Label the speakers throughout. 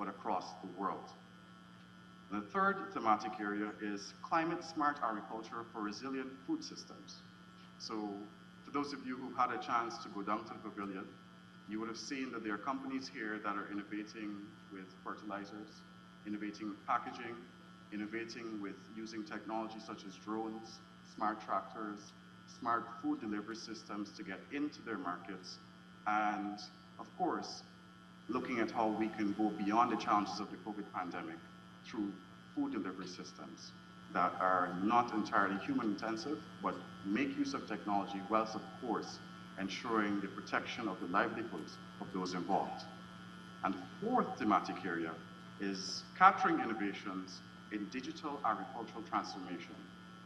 Speaker 1: but across the world. And the third thematic area is climate smart agriculture for resilient food systems. So for those of you who've had a chance to go down to the pavilion, you would have seen that there are companies here that are innovating with fertilizers, innovating with packaging, innovating with using technology such as drones, smart tractors, smart food delivery systems to get into their markets, and of course, looking at how we can go beyond the challenges of the COVID pandemic through food delivery systems that are not entirely human intensive, but make use of technology whilst of course ensuring the protection of the livelihoods of those involved. And the fourth thematic area is capturing innovations in digital agricultural transformation.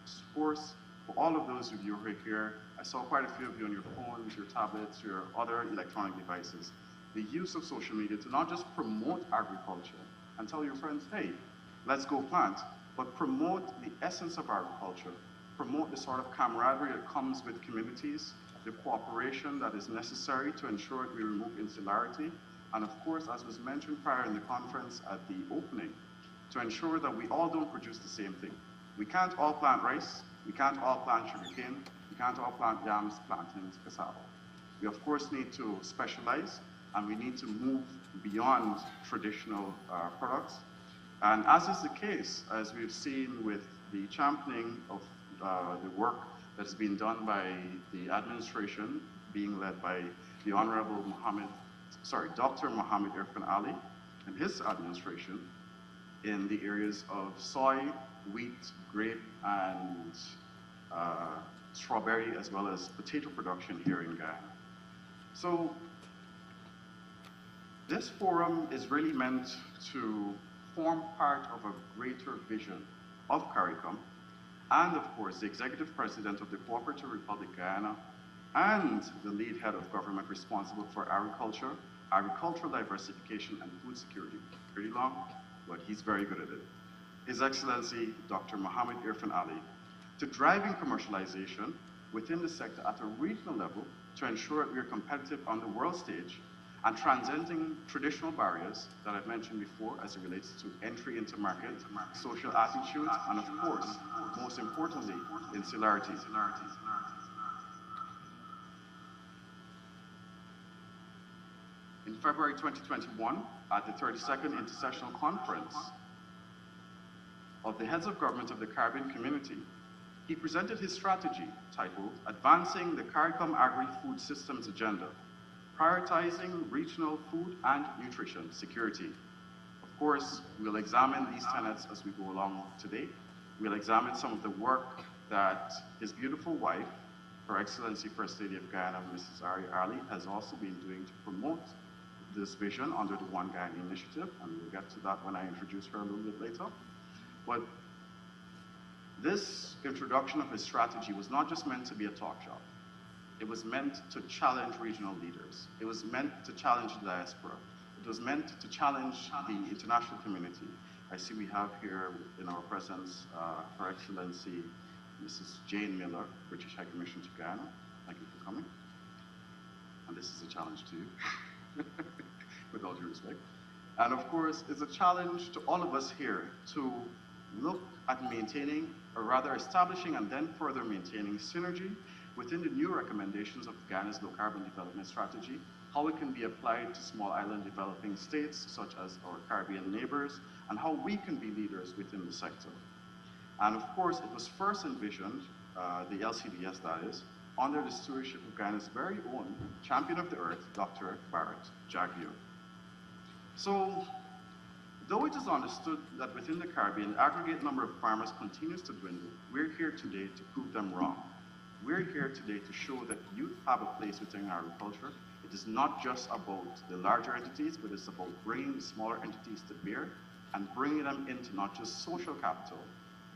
Speaker 1: Of course, for all of those of you who are here, I saw quite a few of you on your phones, your tablets, your other electronic devices, the use of social media to not just promote agriculture and tell your friends, hey, let's go plant, but promote the essence of agriculture, promote the sort of camaraderie that comes with communities, the cooperation that is necessary to ensure that we remove insularity, and of course, as was mentioned prior in the conference at the opening, to ensure that we all don't produce the same thing. We can't all plant rice, we can't all plant sugarcane, we can't all plant yams, plantains, cassava. We of course need to specialize, and we need to move beyond traditional products. And as is the case, as we've seen with the championing of the work that's been done by the administration, being led by the Honorable Dr. Mohammed Irfan Ali and his administration in the areas of soy, wheat, grape, and strawberry, as well as potato production here in Ghana. So this forum is really meant to form part of a greater vision of CARICOM, and of course the Executive President of the Cooperative Republic Guyana, and the lead head of government responsible for agriculture, agricultural diversification, and food security. Pretty long, but he's very good at it. His Excellency, Dr. Mohammed Irfan Ali, to driving commercialization within the sector at a regional level to ensure that we are competitive on the world stage and transcending traditional barriers that I've mentioned before as it relates to entry into market, social attitudes, and of course, most importantly, insularity. In February 2021, at the 32nd Intersessional Conference of the Heads of Government of the Caribbean Community, he presented his strategy titled Advancing the CARICOM Agri-Food Systems Agenda, Prioritizing Regional Food and Nutrition Security. Of course, we'll examine these tenets as we go along today. We'll examine some of the work that his beautiful wife, Her Excellency First Lady of Guyana, Mrs. Ari Ali, has also been doing to promote this vision under the One Guyana Initiative, and we'll get to that when I introduce her a little bit later. But this introduction of his strategy was not just meant to be a talk shop. It was meant to challenge regional leaders. It was meant to challenge the diaspora. It was meant to challenge the international community. I see we have here in our presence Her Excellency Mrs. Jane Miller, British High Commission to Guyana. Thank you for coming. And this is a challenge to you, with all due respect. And of course, it's a challenge to all of us here to look at maintaining, or rather establishing and then further maintaining synergy within the new recommendations of Ghana's low carbon development strategy, how it can be applied to small island developing states such as our Caribbean neighbors, and how we can be leaders within the sector. And of course, it was first envisioned, the LCDS that is, under the stewardship of Ghana's very own champion of the earth, Dr. Barrett Jagier. So, though it is understood that within the Caribbean, the aggregate number of farmers continues to dwindle, we're here today to prove them wrong. We're here today to show that youth have a place within agriculture. It is not just about the larger entities, but it's about bringing the smaller entities to bear and bringing them into not just social capital,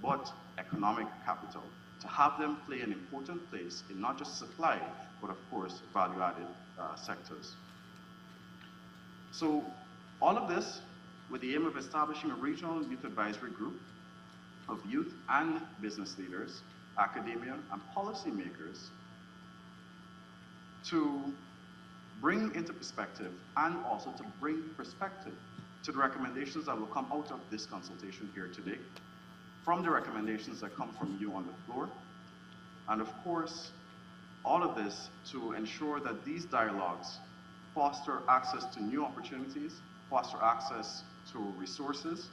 Speaker 1: but economic capital, to have them play an important place in not just supply, but of course, value-added sectors. So all of this with the aim of establishing a regional youth advisory group of youth and business leaders, academia, and policymakers to bring into perspective and also to bring perspective to the recommendations that will come out of this consultation here today, from the recommendations that come from you on the floor, and of course, all of this to ensure that these dialogues foster access to new opportunities, foster access to resources,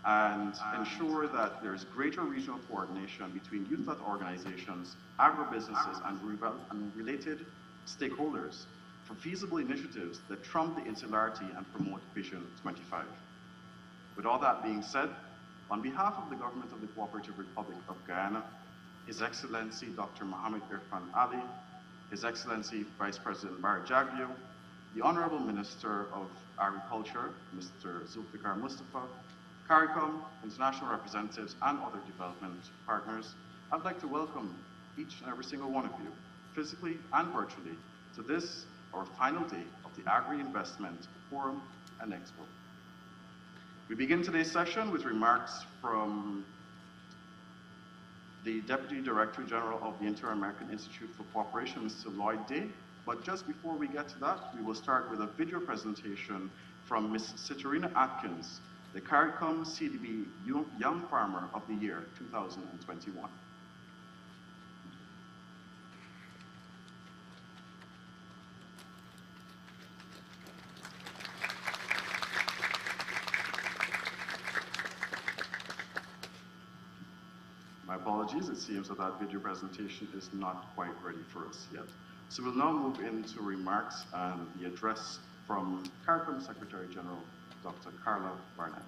Speaker 1: and ensure that there's greater regional coordination between youth-led organizations, agribusinesses, and related stakeholders for feasible initiatives that trump the insularity and promote Vision 25. With all that being said, on behalf of the Government of the Cooperative Republic of Guyana, His Excellency Dr. Mohamed Irfan Ali, His Excellency Vice President Barry Jagvio, the Honorable Minister of Agriculture, Mr. Zulfikar Mustafa, CARICOM, international representatives, and other development partners, I'd like to welcome each and every single one of you, physically and virtually, to this, our final day of the Agri-Investment Forum and Expo. We begin today's session with remarks from the Deputy Director General of the Inter-American Institute for Cooperation, Mr. Lloyd Day. But just before we get to that, we will start with a video presentation from Ms. Citarina Atkins, the CARICOM CDB Young Farmer of the Year 2021. My apologies, it seems that that video presentation is not quite ready for us yet. So we'll now move into remarks and the address from CARICOM Secretary General, Dr. Carla Barnett.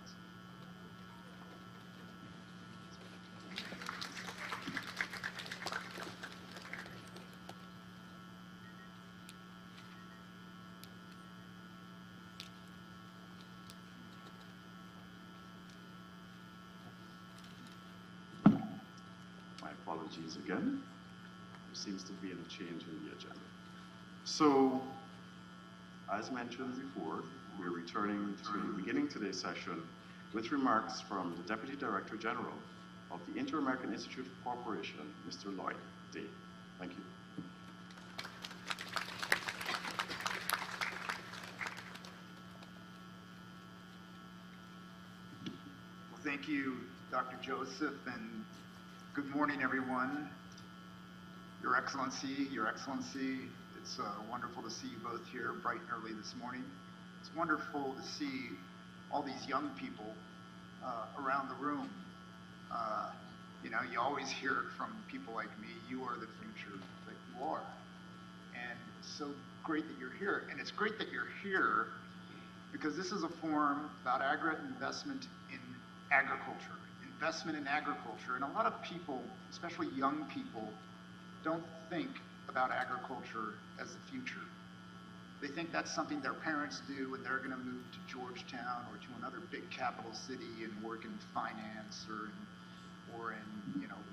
Speaker 1: My apologies again. There seems to be a change in the agenda. So, as mentioned before, we're returning to beginning today's session with remarks from the Deputy Director General of the Inter-American Institute for Cooperation, Mr. Lloyd Day. Thank you.
Speaker 2: Well, thank you, Dr. Joseph, and good morning, everyone. Your Excellency, it's wonderful to see you both here bright and early this morning. It's wonderful to see all these young people around the room. You know, you always hear it from people like me, you are the future, that you are. And it's so great that you're here. And it's great that you're here because this is a forum about investment in agriculture. Investment in agriculture. And a lot of people, especially young people, don't think about agriculture as the future. They think that's something their parents do when they're going to move to Georgetown or to another big capital city and work in finance or in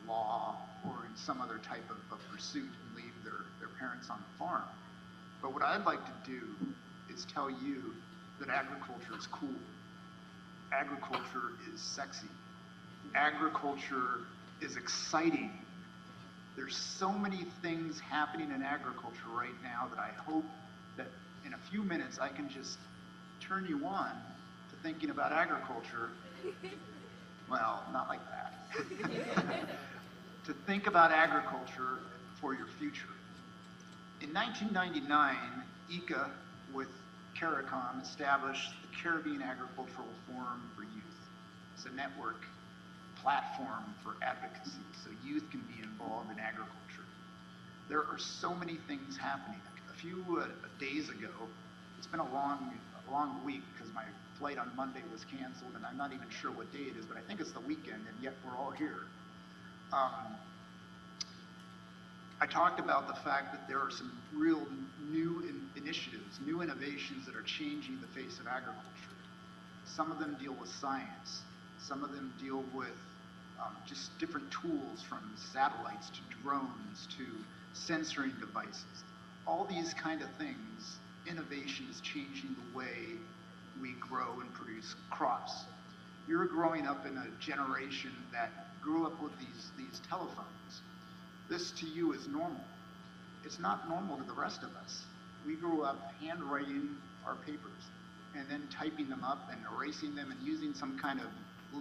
Speaker 2: law or in some other type of pursuit and leave their parents on the farm. But what I'd like to do is tell you that agriculture is cool. Agriculture is sexy. Agriculture is exciting. There's so many things happening in agriculture right now that I hope that in a few minutes I can just turn you on to thinking about agriculture. Well, not like that. To think about agriculture for your future. In 1999, ICA with CARICOM established the Caribbean Agricultural Forum for Youth. It's a network platform for advocacy so youth can be involved in agriculture. There are so many things happening. A few days ago, it's been a long week because my flight on Monday was canceled and I'm not even sure what day it is, but I think it's the weekend and yet we're all here. I talked about the fact that there are some real new initiatives, new innovations that are changing the face of agriculture. Some of them deal with science. Some of them deal with just different tools from satellites to drones to sensoring devices. All these kind of things, innovation is changing the way we grow and produce crops. You're growing up in a generation that grew up with these telephones. This to you is normal. It's not normal to the rest of us. We grew up handwriting our papers, and then typing them up and erasing them and using some kind of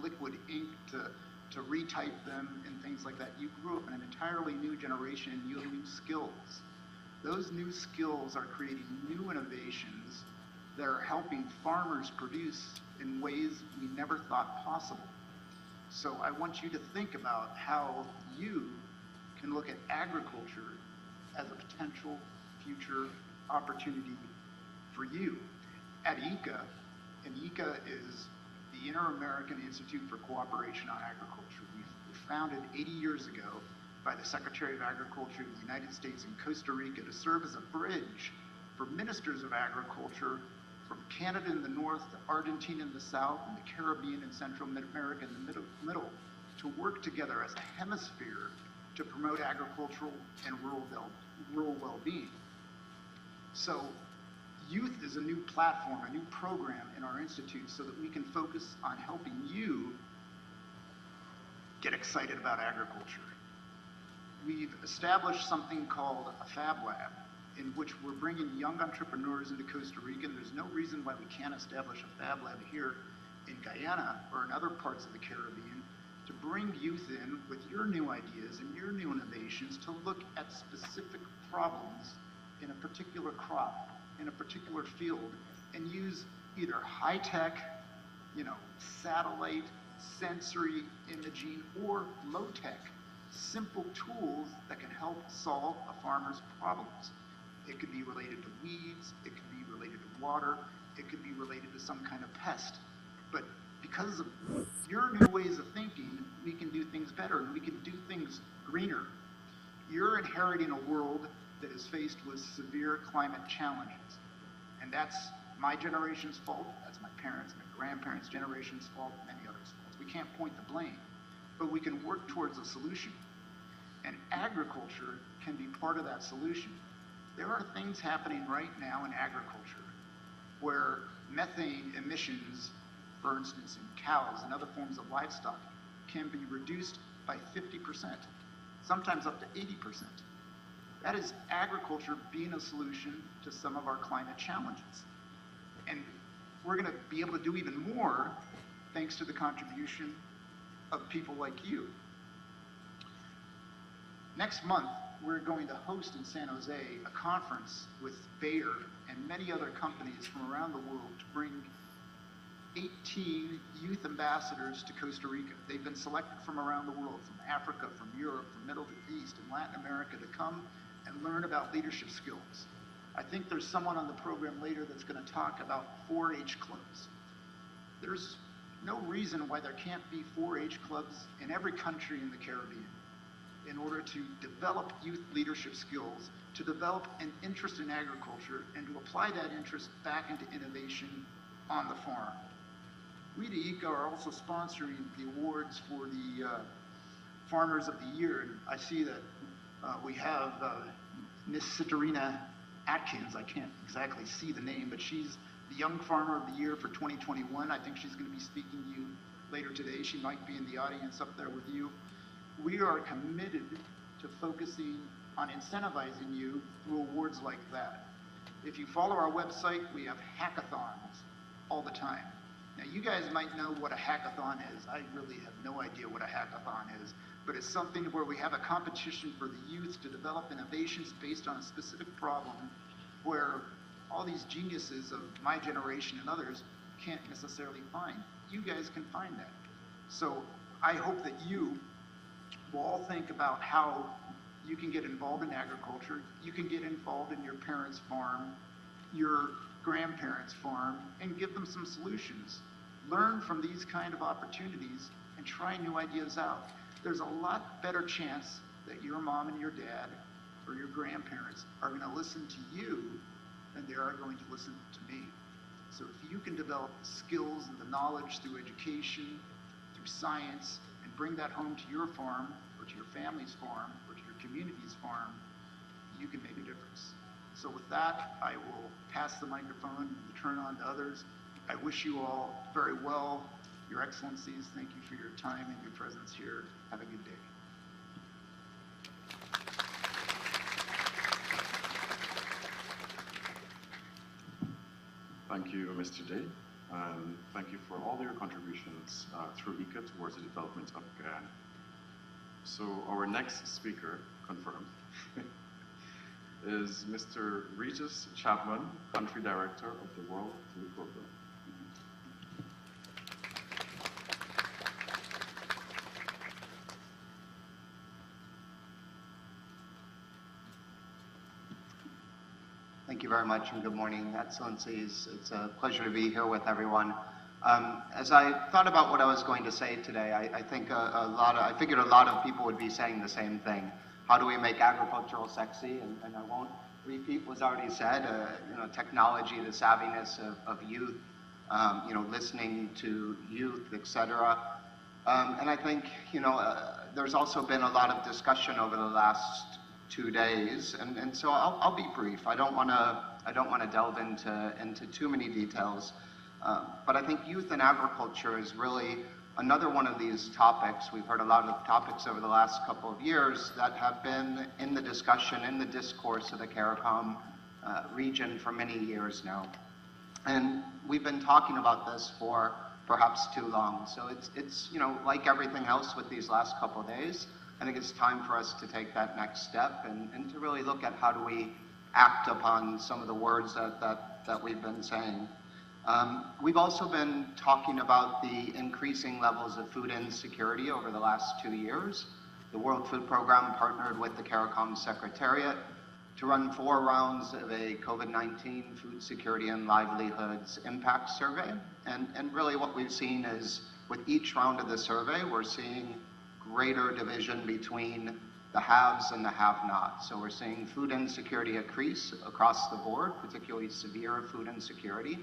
Speaker 2: liquid ink to retype them and things like that. You grew up in an entirely new generation and you have new skills. Those new skills are creating new innovations that are helping farmers produce in ways we never thought possible. So I want you to think about how you can look at agriculture as a potential future opportunity for you. At ICA, and ICA is the Inter-American Institute for Cooperation on Agriculture. We were founded 80 years ago by the Secretary of Agriculture of the United States in Costa Rica to serve as a bridge for ministers of agriculture from Canada in the north to Argentina in the south and the Caribbean and Central America in the middle to work together as a hemisphere to promote agricultural and rural well-being. So youth is a new platform, a new program in our institute so that we can focus on helping you get excited about agriculture. We've established something called a Fab Lab, in which we're bringing young entrepreneurs into Costa Rica, and there's no reason why we can't establish a Fab Lab here in Guyana or in other parts of the Caribbean to bring youth in with your new ideas and your new innovations to look at specific problems in a particular crop, in a particular field, and use either high-tech, satellite, sensory imaging, or low-tech, simple tools that can help solve a farmer's problems. It could be related to weeds, it could be related to water, it could be related to some kind of pest. But because of your new ways of thinking, we can do things better and we can do things greener. You're inheriting a world that is faced with severe climate challenges. And that's my generation's fault, that's my parents' and my grandparents' generation's fault, many others' faults. We can't point the blame, but we can work towards a solution. And agriculture can be part of that solution. There are things happening right now in agriculture where methane emissions, for instance, in cows and other forms of livestock, can be reduced by 50%, sometimes up to 80%. That is agriculture being a solution to some of our climate challenges. And we're going to be able to do even more thanks to the contribution of people like you. Next month, we're going to host in San Jose a conference with Bayer and many other companies from around the world to bring 18 youth ambassadors to Costa Rica. They've been selected from around the world, from Africa, from Europe, from Middle East and Latin America, to come and learn about leadership skills. I think there's someone on the program later that's going to talk about 4-H clubs. There's no reason why there can't be 4-H clubs in every country in the Caribbean in order to develop youth leadership skills, to develop an interest in agriculture, and to apply that interest back into innovation on the farm. We at ICA are also sponsoring the awards for the Farmers of the Year, and I see that we have Miss Citarina Atkins. I can't exactly see the name, but she's the Young Farmer of the Year for 2021. I think she's going to be speaking to you later today. She might be in the audience up there with you. We are committed to focusing on incentivizing you through awards like that. If you follow our website, we have hackathons all the time. Now, you guys might know what a hackathon is. I really have no idea what a hackathon is, but it's something where we have a competition for the youth to develop innovations based on a specific problem where all these geniuses of my generation and others can't necessarily find. You guys can find that. So I hope that you will all think about how you can get involved in agriculture. You can get involved in your parents' farm, your grandparents' farm, and give them some solutions. Learn from these kind of opportunities and try new ideas out. There's a lot better chance that your mom and your dad or your grandparents are going to listen to you than they are going to listen to me. So if you can develop the skills and the knowledge through education, through science, and bring that home to your farm or to your family's farm or to your community's farm, you can make a difference. So with that, I will pass the microphone and turn on to others. I wish you all very well. Your Excellencies, thank you for your time and your presence here. Have a good day.
Speaker 1: thank you, Mr. Day, and thank you for all your contributions through ICA towards the development of Guyana. So our next speaker, confirmed, is Mr. Regis Chapman, Country Director of the World Food Program.
Speaker 3: Thank you very much, and good morning, Excellencies. It's a pleasure to be here with everyone. As I thought about what I was going to say today, I think I figured a lot of people would be saying the same thing. How do we make agricultural sexy? And I won't repeat what's already said. Technology, the savviness of youth, listening to youth, etc. And I think, there's also been a lot of discussion over the last 2 days, and so I'll be brief. I don't want to delve into too many details, but I think youth and agriculture is really another one of these topics. We've heard a lot of topics over the last couple of years that have been in the discussion, in the discourse of the CARICOM region for many years now, and we've been talking about this for perhaps too long. So it's like everything else with these last couple of days, I think it's time for us to take that next step and to really look at how do we act upon some of the words that we've been saying. We've also been talking about the increasing levels of food insecurity over the last 2 years. The World Food Program partnered with the CARICOM Secretariat to run 4 rounds of a COVID-19 food security and livelihoods impact survey. And really what we've seen is with each round of the survey, we're seeing greater division between the haves and the have-nots. So we're seeing food insecurity increase across the board, particularly severe food insecurity.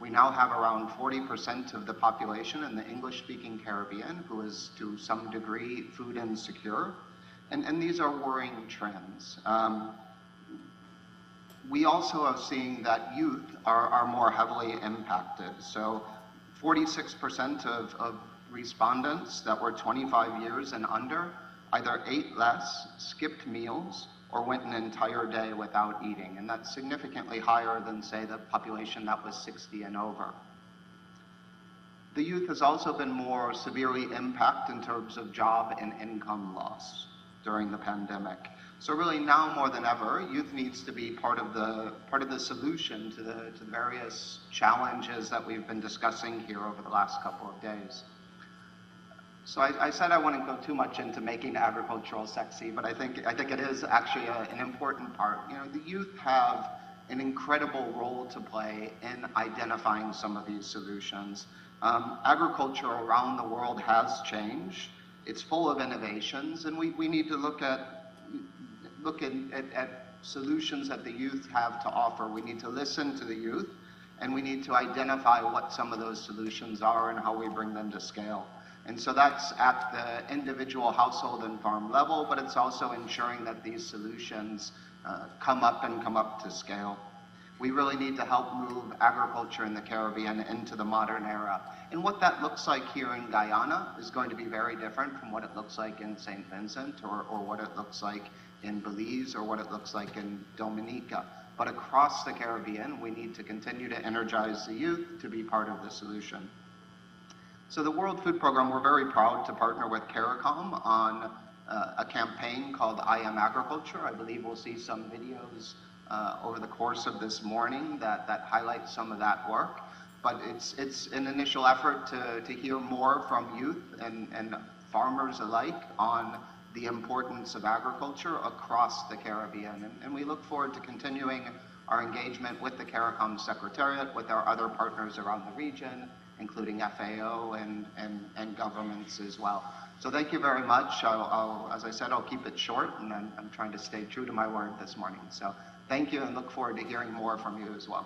Speaker 3: We now have around 40% of the population in the English-speaking Caribbean who is to some degree food insecure, and these are worrying trends. We also are seeing that youth are more heavily impacted. So 46% of respondents that were 25 years and under either ate less, skipped meals, or went an entire day without eating. And that's significantly higher than, say, the population that was 60 and over. The youth has also been more severely impacted in terms of job and income loss during the pandemic. So really now more than ever, youth needs to be part of the solution to the various challenges that we've been discussing here over the last couple of days. So I said I wouldn't go too much into making agricultural sexy, but I think it is actually an important part. The youth have an incredible role to play in identifying some of these solutions. Agriculture around the world has changed. It's full of innovations, and we need to look at solutions that the youth have to offer. We need to listen to the youth, and we need to identify what some of those solutions are and how we bring them to scale. And so that's at the individual household and farm level, but it's also ensuring that these solutions come up to scale. We really need to help move agriculture in the Caribbean into the modern era. And what that looks like here in Guyana is going to be very different from what it looks like in St. Vincent or what it looks like in Belize or what it looks like in Dominica. But across the Caribbean, we need to continue to energize the youth to be part of the solution. So the World Food Program, we're very proud to partner with CARICOM on a campaign called I Am Agriculture. I believe we'll see some videos over the course of this morning that highlight some of that work. But it's an initial effort to hear more from youth and farmers alike on the importance of agriculture across the Caribbean. And we look forward to continuing our engagement with the CARICOM Secretariat, with our other partners around the region, including FAO and governments as well. So thank you very much. As I said, I'll keep it short, and I'm trying to stay true to my word this morning. So thank you, and look forward to hearing more from you as well.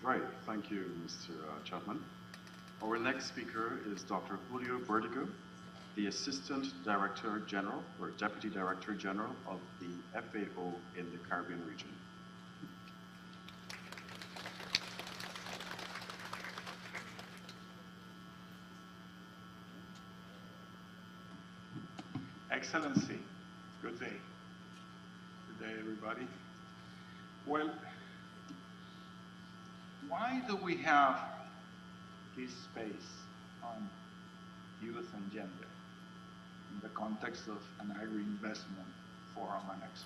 Speaker 1: Right, thank you, Mr. Chapman. Our next speaker is Dr. Julio Verdugo, the Assistant Director General or Deputy Director General of the FAO in the Caribbean region.
Speaker 4: Excellency, good everybody. Well, why do we have this space on youth and gender in the context of an agri-investment forum and expo?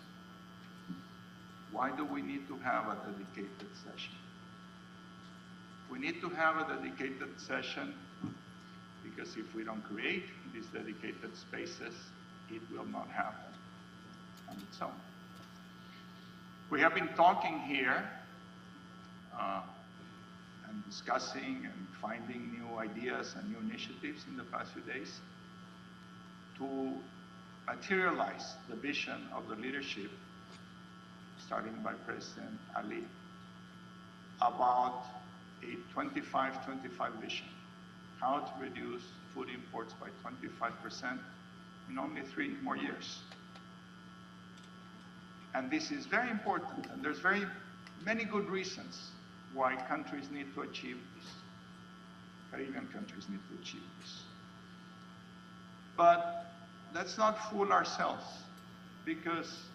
Speaker 4: Why do we need to have a dedicated session? We need to have a dedicated session because if we don't create these dedicated spaces, it will not happen on its own. We have been talking here and discussing and finding new ideas and new initiatives in the past few days to materialize the vision of the leadership, starting by President Ali, about a 25-25 vision, how to reduce food imports by 25% in only 3 more years. And this is very important, and there's very many good reasons why countries need to achieve this. Caribbean countries need to achieve this. But let's not fool ourselves, because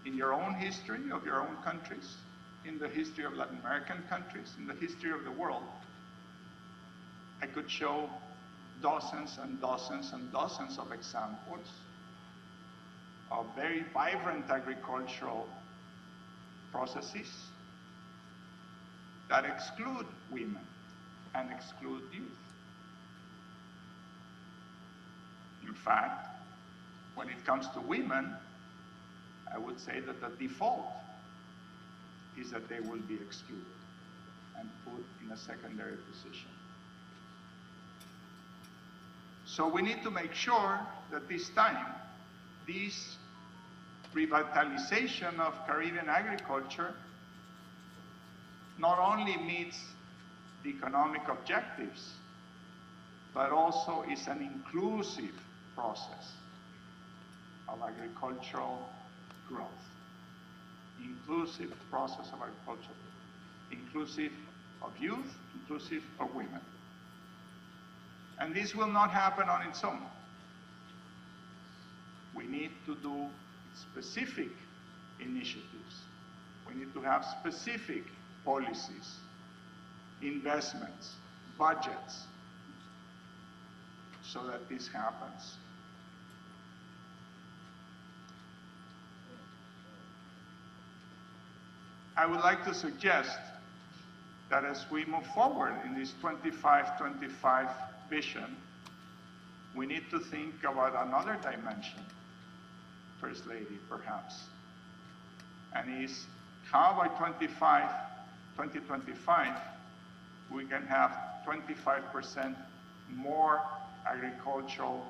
Speaker 4: in your own history of your own countries, in the history of Latin American countries, in the history of the world, I could show dozens and dozens and dozens of examples of very vibrant agricultural processes that exclude women and exclude youth. In fact, when it comes to women, I would say that the default is that they will be excluded and put in a secondary position. So we need to make sure that this time, this revitalization of Caribbean agriculture not only meets the economic objectives, but also is an inclusive process of agricultural growth. Inclusive process of agriculture, inclusive of youth, inclusive of women. And this will not happen on its own. We need to do specific initiatives. We need to have specific policies, investments, budgets, so that this happens. I would like to suggest that as we move forward in this 25-25 vision, we need to think about another dimension, First Lady, perhaps, and is how by 2025, we can have 25% more agricultural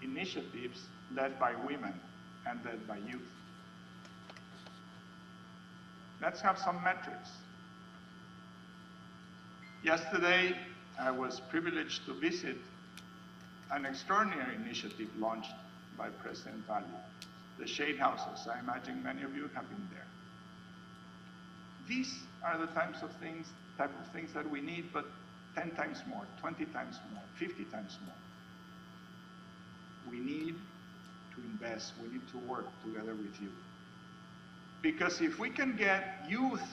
Speaker 4: initiatives led by women and led by youth. Let's have some metrics. Yesterday, I was privileged to visit an extraordinary initiative launched by President Ali, the shade houses. I imagine many of you have been there. These are the type of things that we need, but 10 times more, 20 times more, 50 times more. We need to invest, we need to work together with you. Because if we can get youth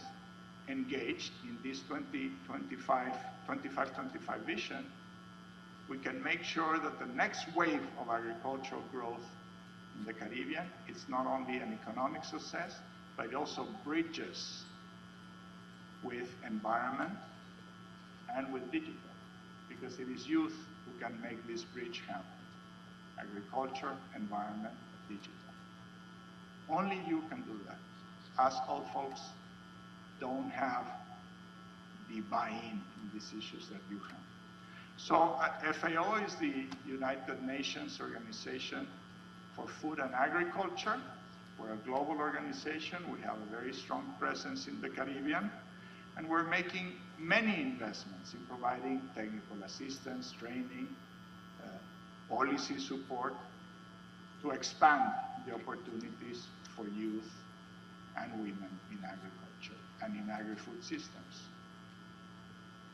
Speaker 4: engaged in this 25-25 vision, we can make sure that the next wave of agricultural growth in the Caribbean, it's not only an economic success, but it also bridges with environment and with digital, because it is youth who can make this bridge happen. Agriculture, environment, digital. Only you can do that. Us old folks don't have the buy-in in these issues that you have. So FAO is the United Nations Organization for Food and Agriculture. We're a global organization. We have a very strong presence in the Caribbean. And we're making many investments in providing technical assistance, training, policy support to expand the opportunities for youth and women in agriculture and in agri-food systems.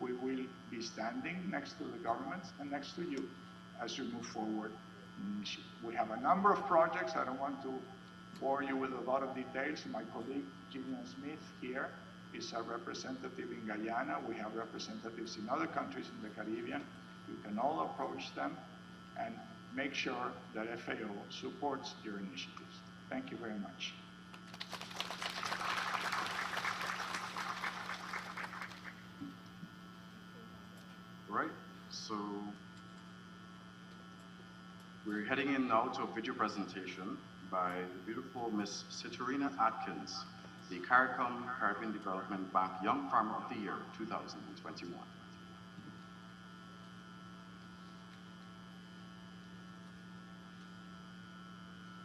Speaker 4: We will be standing next to the governments and next to you as you move forward. We have a number of projects. I don't want to bore you with a lot of details. My colleague, Gillian Smith, here, is a representative in Guyana. We have representatives in other countries in the Caribbean. You can all approach them and make sure that FAO supports your initiatives. Thank you very much.
Speaker 1: Right, so we're heading in now to a video presentation by the beautiful Miss Citarina Atkins, the CARICOM Caribbean Development Bank Young Farmer of the Year 2021.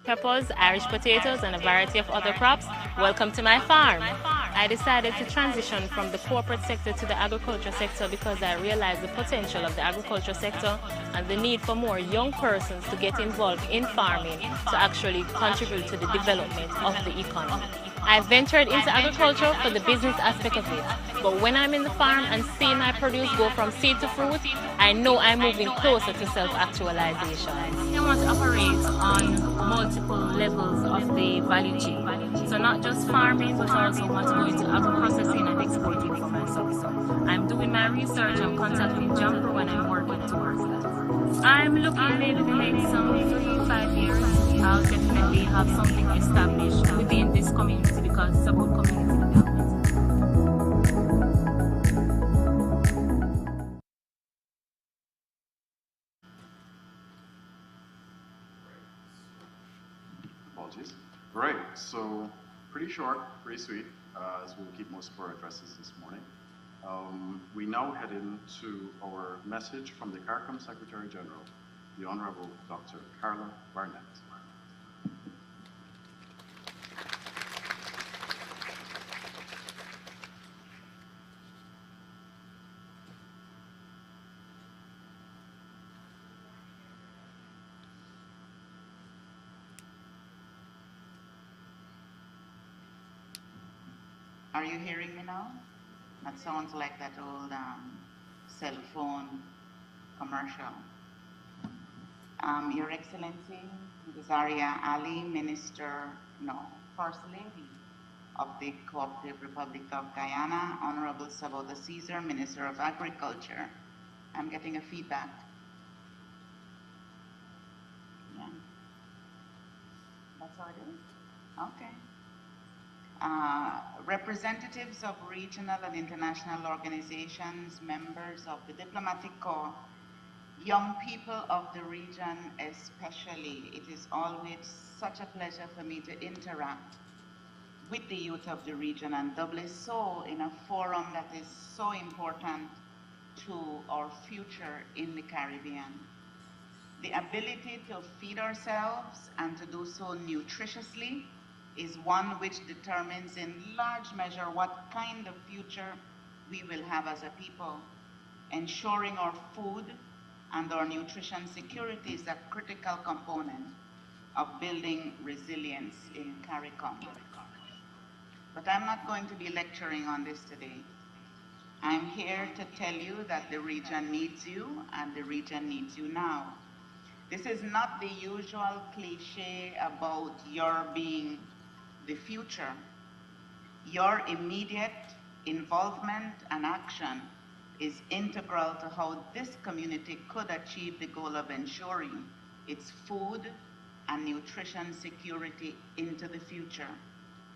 Speaker 5: Peppers, Irish potatoes, and a variety of other crops. Welcome to my farm. I decided to transition from the corporate sector to the agriculture sector because I realized the potential of the agriculture sector and the need for more young persons to get involved in farming to actually contribute to the development of the economy. I ventured into agriculture for the business aspect of it, but when I'm in the farm and see my produce go from seed to fruit, I know I'm moving closer to self-actualization. I want to operate on multiple levels of the value chain. So not just farming, but also want to go into agro-processing and exporting for myself. So I'm doing my research, I'm contacting Jumper and I'm working towards that. I'm looking maybe the next 3-5 years, I'll definitely have something established within this community because it's a good community development.
Speaker 1: Apologies. Right, so pretty short, pretty sweet, as we'll keep most of our addresses this morning. We now head into our message from the CARICOM Secretary General, the Honorable Dr. Carla Barnett.
Speaker 6: Are you hearing me now? That sounds like that old cell phone commercial. Your Excellency, Zaria Ali, First Lady of the Cooperative Republic of Guyana, Honorable Sabota Caesar, Minister of Agriculture. I'm getting a feedback. Yeah. That's how it is? Okay. Representatives of regional and international organizations, members of the Diplomatic Corps, young people of the region especially, it is always such a pleasure for me to interact with the youth of the region, and doubly so in a forum that is so important to our future in the Caribbean. The ability to feed ourselves and to do so nutritiously is one which determines in large measure what kind of future we will have as a people. Ensuring our food and our nutrition security is a critical component of building resilience in CARICOM. But I'm not going to be lecturing on this today. I'm here to tell you that the region needs you and the region needs you now. This is not the usual cliche about your being the future. Your immediate involvement and action is integral to how this community could achieve the goal of ensuring its food and nutrition security into the future.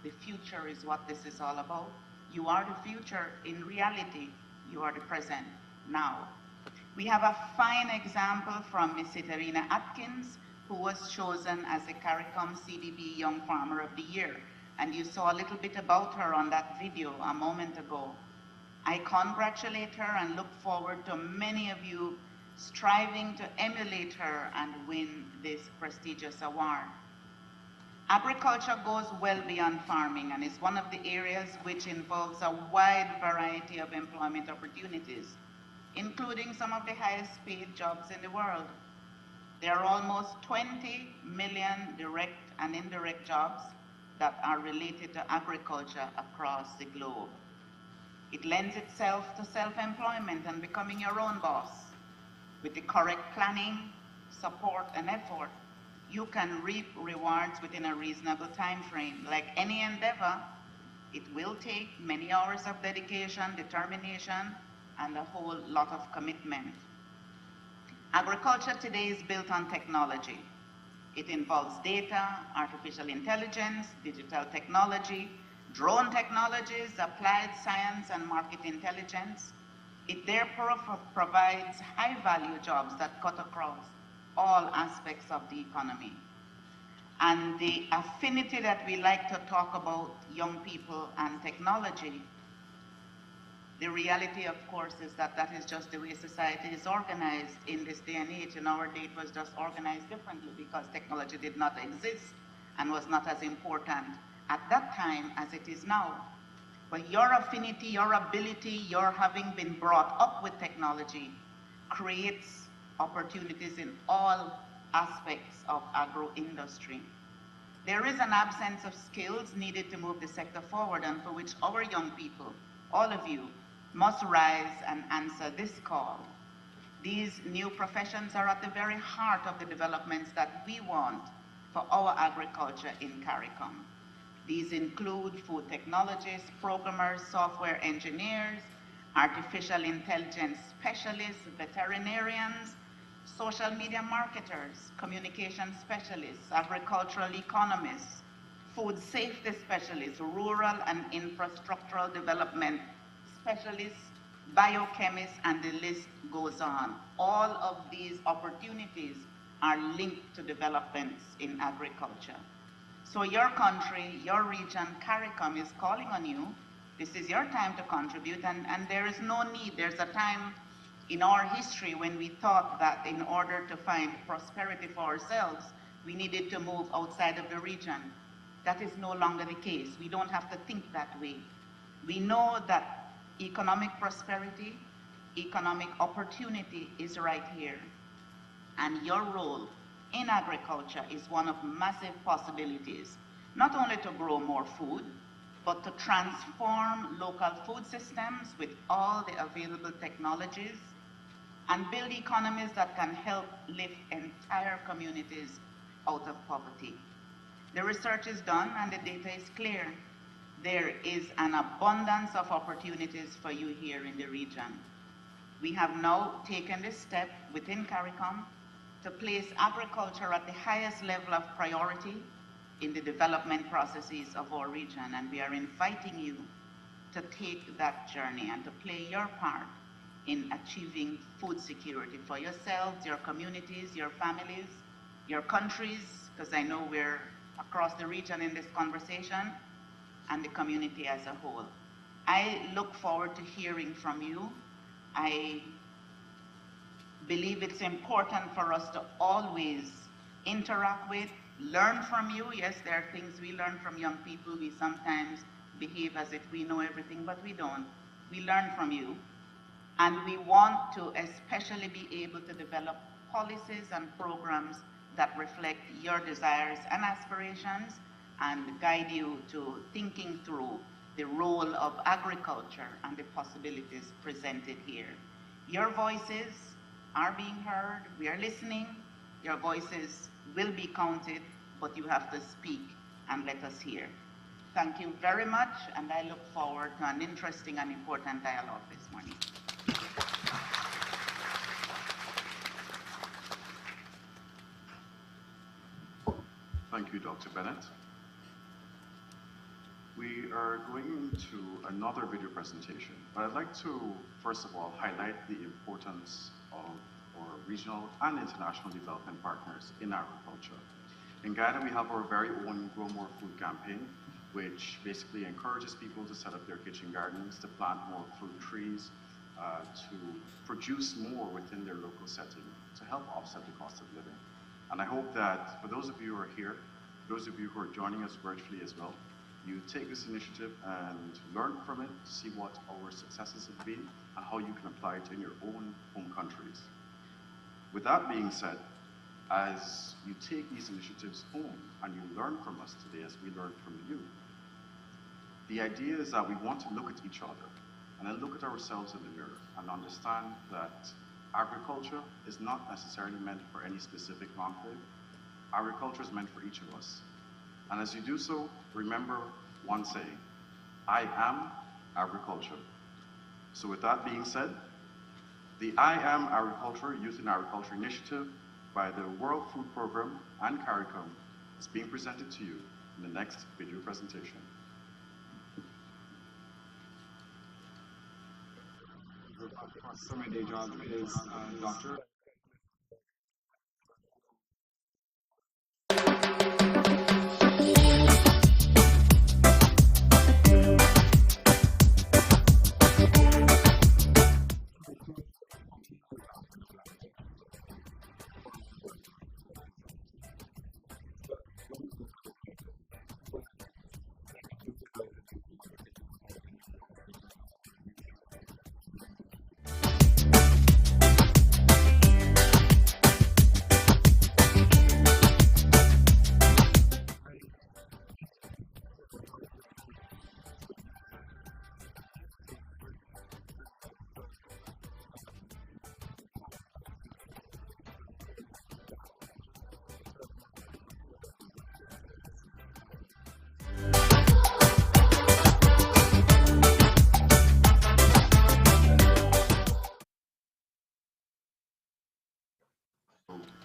Speaker 6: The future is what this is all about. You are the future in reality. You are the present now. We have a fine example from Ms. Citarina Atkins, who was chosen as the CARICOM CDB Young Farmer of the Year. And you saw a little bit about her on that video a moment ago. I congratulate her and look forward to many of you striving to emulate her and win this prestigious award. Agriculture goes well beyond farming and is one of the areas which involves a wide variety of employment opportunities, including some of the highest paid jobs in the world. There are almost 20 million direct and indirect jobs that are related to agriculture across the globe. It lends itself to self-employment and becoming your own boss. With the correct planning, support, and effort, you can reap rewards within a reasonable time frame. Like any endeavor, it will take many hours of dedication, determination, and a whole lot of commitment. Agriculture today is built on technology. It involves data, artificial intelligence, digital technology, drone technologies, applied science, and market intelligence. It therefore provides high-value jobs that cut across all aspects of the economy. And the affinity that we like to talk about young people and technology, the reality, of course, is that that is just the way society is organized in this day and age. In our day, it was just organized differently because technology did not exist and was not as important at that time as it is now. But your affinity, your ability, your having been brought up with technology creates opportunities in all aspects of agro-industry. There is an absence of skills needed to move the sector forward, and for which our young people, all of you, must rise and answer this call. These new professions are at the very heart of the developments that we want for our agriculture in CARICOM. These include food technologists, programmers, software engineers, artificial intelligence specialists, veterinarians, social media marketers, communication specialists, agricultural economists, food safety specialists, rural and infrastructural development specialists, biochemists, and the list goes on. All of these opportunities are linked to developments in agriculture. So your country, your region, CARICOM is calling on you. This is your time to contribute, and there is no need. There's a time in our history when we thought that in order to find prosperity for ourselves, we needed to move outside of the region. That is no longer the case. We don't have to think that way. We know that economic prosperity, economic opportunity is right here. And your role in agriculture is one of massive possibilities, not only to grow more food, but to transform local food systems with all the available technologies and build economies that can help lift entire communities out of poverty. The research is done and the data is clear. There is an abundance of opportunities for you here in the region. We have now taken this step within CARICOM to place agriculture at the highest level of priority in the development processes of our region, and we are inviting you to take that journey and to play your part in achieving food security for yourselves, your communities, your families, your countries, because I know we're across the region in this conversation, and the community as a whole. I look forward to hearing from you. I believe it's important for us to always interact with, learn from you. Yes, there are things we learn from young people. We sometimes behave as if we know everything, but we don't. We learn from you. And we want to especially be able to develop policies and programs that reflect your desires and aspirations and guide you to thinking through the role of agriculture and the possibilities presented here. Your voices are being heard, we are listening, your voices will be counted, but you have to speak and let us hear. Thank you very much, and I look forward to an interesting and important dialogue this morning.
Speaker 1: Thank you, Dr. Bennett. We are going into another video presentation, but I'd like to, first of all, highlight the importance of our regional and international development partners in agriculture. In Ghana, we have our very own Grow More Food campaign, which basically encourages people to set up their kitchen gardens, to plant more fruit trees, to produce more within their local setting, to help offset the cost of living. And I hope that for those of you who are here, those of you who are joining us virtually as well, you take this initiative and learn from it to see what our successes have been and how you can apply it in your own home countries. With that being said, as you take these initiatives home and you learn from us today as we learn from you, the idea is that we want to look at each other and then look at ourselves in the mirror and understand that agriculture is not necessarily meant for any specific enclave. agriculture is meant for each of us. And as you do so, remember one saying, I am agriculture. So with that being said, the I Am Agriculture Youth in Agriculture Initiative by the World Food Programme and CARICOM is being presented to you in the next video presentation.
Speaker 7: So my day job is doctor.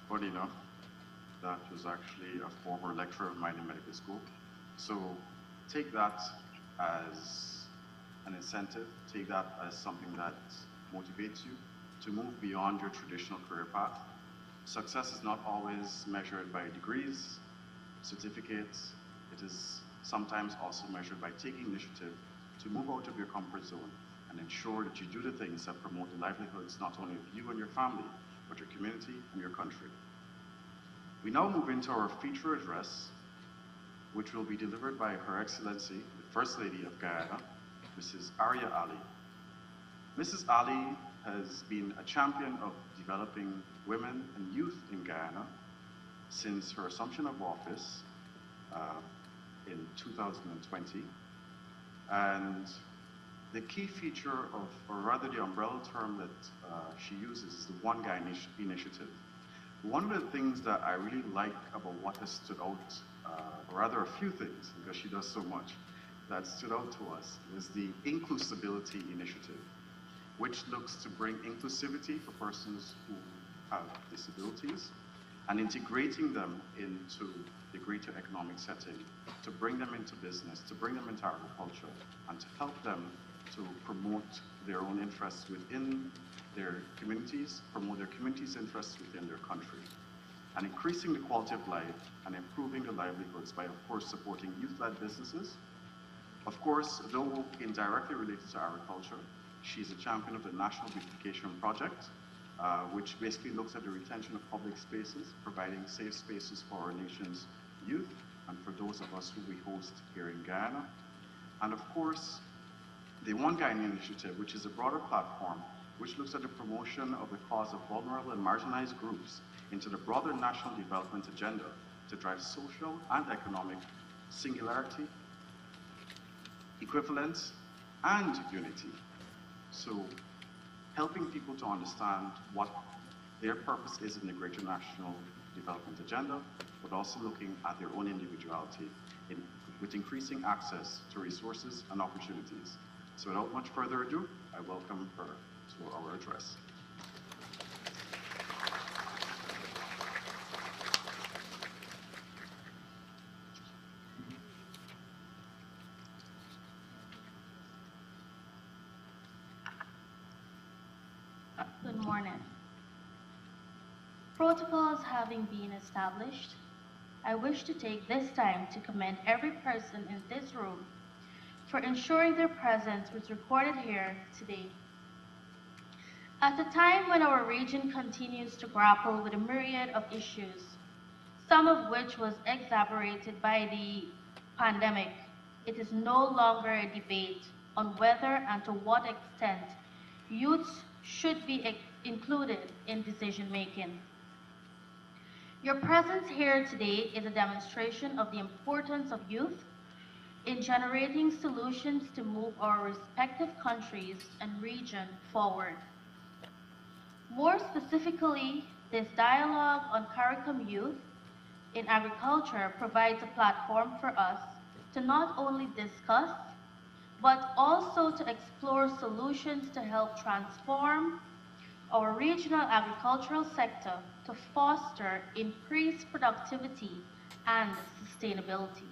Speaker 1: Funny enough, that was actually a former lecturer of mine in medical school. So take that as an incentive, take that as something that motivates you to move beyond your traditional career path. Success is not always measured by degrees, certificates. It is sometimes also measured by taking initiative to move out of your comfort zone and ensure that you do the things that promote the livelihoods not only of you and your family, but your community and your country. We now move into our feature address, which will be delivered by Her Excellency, the First Lady of Guyana, Mrs. Arya Ali. Mrs. Ali has been a champion of developing women and youth in Guyana since her assumption of office in 2020. And the key feature of, or rather the umbrella term that she uses is the One Guyana Initiative. One of the things that I really like about what has stood out, or rather a few things, because she does so much, that stood out to us, is the Inclusivity Initiative, which looks to bring inclusivity for persons who have disabilities and integrating them into the greater economic setting, to bring them into business, to bring them into agriculture, and to help them to promote their own interests within their communities, promote their communities' interests within their country, and increasing the quality of life and improving the livelihoods by, of course, supporting youth-led businesses. Of course, though indirectly related to agriculture, she's a champion of the National Beautification Project, which basically looks at the retention of public spaces, providing safe spaces for our nation's youth and for those of us who we host here in Guyana. And of course, the One Guyana Initiative, which is a broader platform which looks at the promotion of the cause of vulnerable and marginalized groups into the broader national development agenda to drive social and economic singularity, equivalence, and unity. So helping people to understand what their purpose is in the greater national development agenda, but also looking at their own individuality with increasing access to resources and opportunities. So without much further ado, I welcome her to our address.
Speaker 8: Good morning. Protocols having been established, I wish to take this time to commend every person in this room for ensuring their presence was recorded here today. At a time when our region continues to grapple with a myriad of issues, some of which was exacerbated by the pandemic, it is no longer a debate on whether and to what extent youths should be included in decision-making. Your presence here today is a demonstration of the importance of youth in generating solutions to move our respective countries and region forward. More specifically, this dialogue on CARICOM youth in agriculture provides a platform for us to not only discuss, but also to explore solutions to help transform our regional agricultural sector to foster increased productivity and sustainability.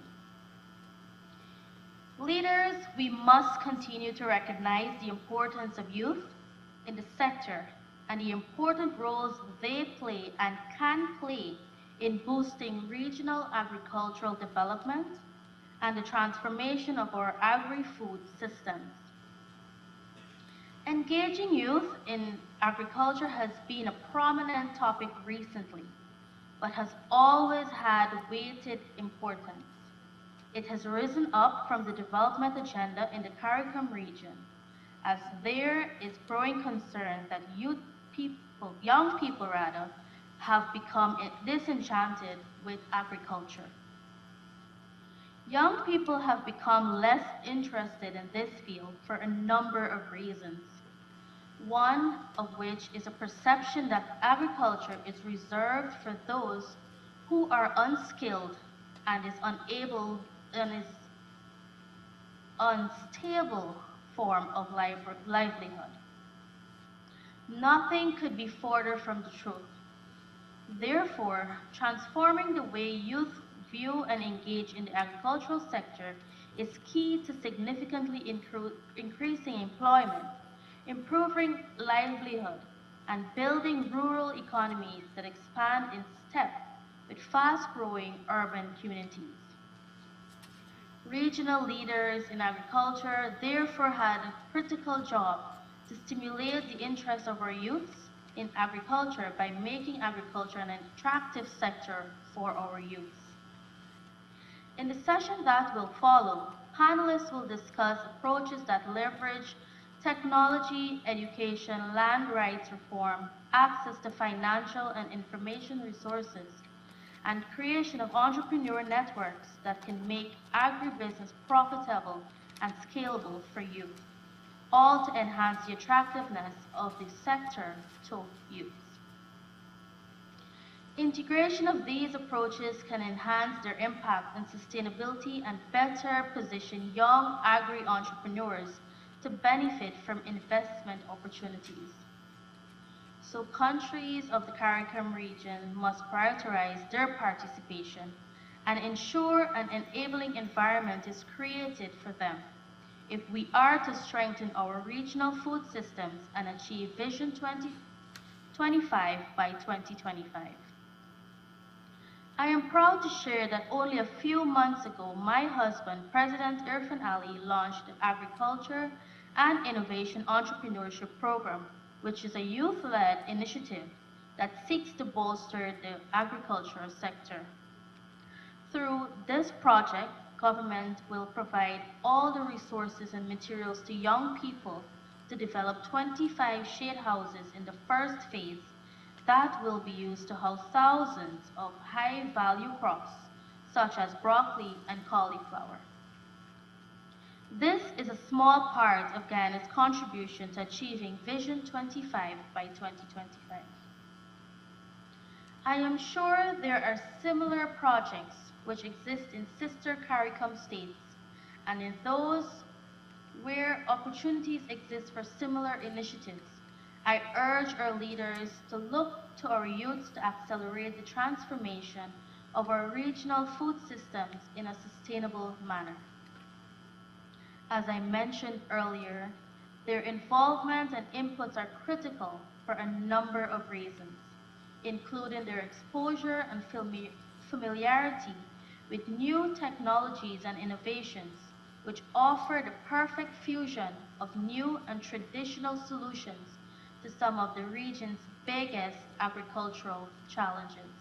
Speaker 8: Leaders, we must continue to recognize the importance of youth in the sector and the important roles they play and can play in boosting regional agricultural development and the transformation of our agri-food systems. Engaging youth in agriculture has been a prominent topic recently, but has always had weighted importance. It has risen up from the development agenda in the CARICOM region, as there is growing concern that young people rather, have become disenchanted with agriculture. Young people have become less interested in this field for a number of reasons. One of which is a perception that agriculture is reserved for those who are unskilled and is unstable form of livelihood. Nothing could be further from the truth. Therefore, transforming the way youth view and engage in the agricultural sector is key to significantly increasing employment, improving livelihood, and building rural economies that expand in step with fast-growing urban communities. Regional leaders in agriculture therefore had a critical job to stimulate the interest of our youths in agriculture by making agriculture an attractive sector for our youths. In the session that will follow, panelists will discuss approaches that leverage technology, education, land rights reform, access to financial and information resources, and creation of entrepreneur networks that can make agribusiness profitable and scalable for youth, all to enhance the attractiveness of the sector to youth. Integration of these approaches can enhance their impact and sustainability and better position young agri-entrepreneurs to benefit from investment opportunities. So countries of the CARICOM region must prioritize their participation and ensure an enabling environment is created for them if we are to strengthen our regional food systems and achieve Vision 2025 by 2025. I am proud to share that only a few months ago, my husband, President Irfan Ali, launched the Agriculture and Innovation Entrepreneurship Program, which is a youth-led initiative that seeks to bolster the agricultural sector. Through this project, government will provide all the resources and materials to young people to develop 25 shade houses in the first phase that will be used to house thousands of high-value crops, such as broccoli and cauliflower. This is a small part of Ghana's contribution to achieving Vision 25 by 2025. I am sure there are similar projects which exist in sister CARICOM states and in those where opportunities exist for similar initiatives. I urge our leaders to look to our youths to accelerate the transformation of our regional food systems in a sustainable manner. As I mentioned earlier, their involvement and inputs are critical for a number of reasons, including their exposure and familiarity with new technologies and innovations, which offer the perfect fusion of new and traditional solutions to some of the region's biggest agricultural challenges.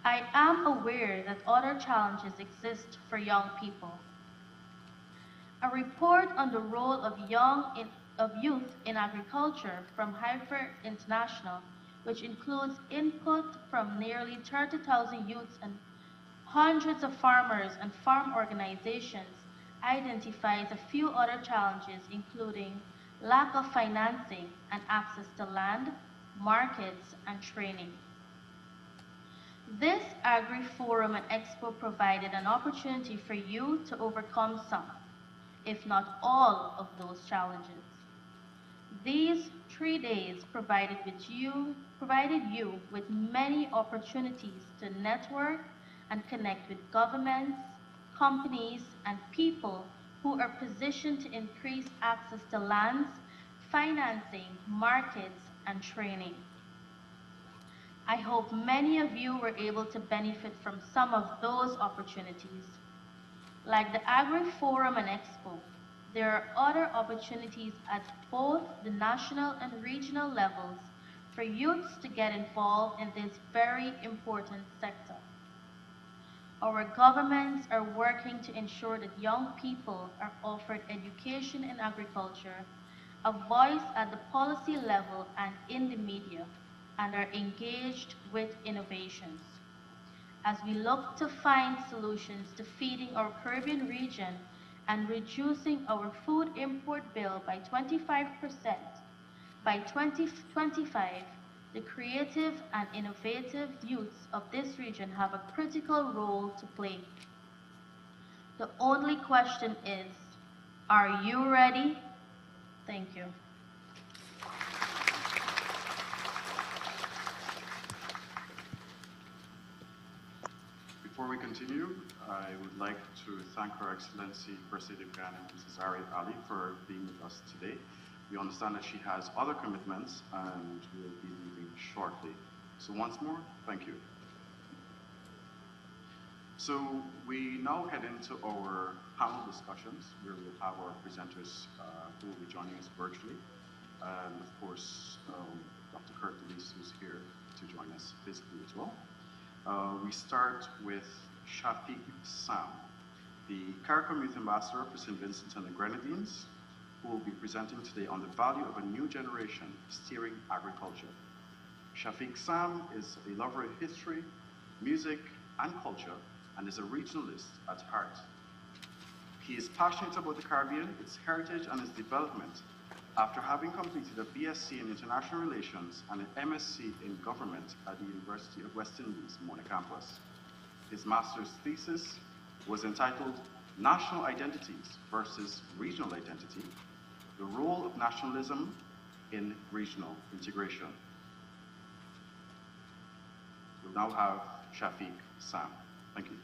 Speaker 8: I am aware that other challenges exist for young people. A report on the role of youth in agriculture from Hyper International, which includes input from nearly 30,000 youths and hundreds of farmers and farm organizations, identifies a few other challenges, including lack of financing and access to land, markets, and training. This Agri-Forum and Expo provided an opportunity for you to overcome some, if not all, of those challenges. These 3 days provided you with many opportunities to network and connect with governments, companies, and people who are positioned to increase access to lands, financing, markets, and training. I hope many of you were able to benefit from some of those opportunities. Like the Agri Forum and Expo, there are other opportunities at both the national and regional levels for youths to get involved in this very important sector. Our governments are working to ensure that young people are offered education in agriculture, a voice at the policy level and in the media, and are engaged with innovations. As we look to find solutions to feeding our Caribbean region and reducing our food import bill by 25% by 2025, the creative and innovative youths of this region have a critical role to play. The only question is, are you ready? Thank you.
Speaker 1: Before we continue, I would like to thank Her Excellency First Lady of Ghana, Mrs. Ari Ali, for being with us today. We understand that she has other commitments and will be leaving shortly. So once more, thank you. So we now head into our panel discussions, where we'll have our presenters who will be joining us virtually. And of course, Dr. Kurt Delis, who's here to join us physically as well. We start with Shafiq Sam, the CARICOM Youth Ambassador for St. Vincent and the Grenadines, who will be presenting today on the value of a new generation steering agriculture. Shafiq Sam is a lover of history, music, and culture, and is a regionalist at heart. He is passionate about the Caribbean, its heritage, and its development. After having completed a BSc in International Relations and an MSc in Government at the University of West Indies, Mona Campus. His master's thesis was entitled National Identities versus Regional Identity, the Role of Nationalism in Regional Integration. We'll now have Shafiq Sam. Thank you.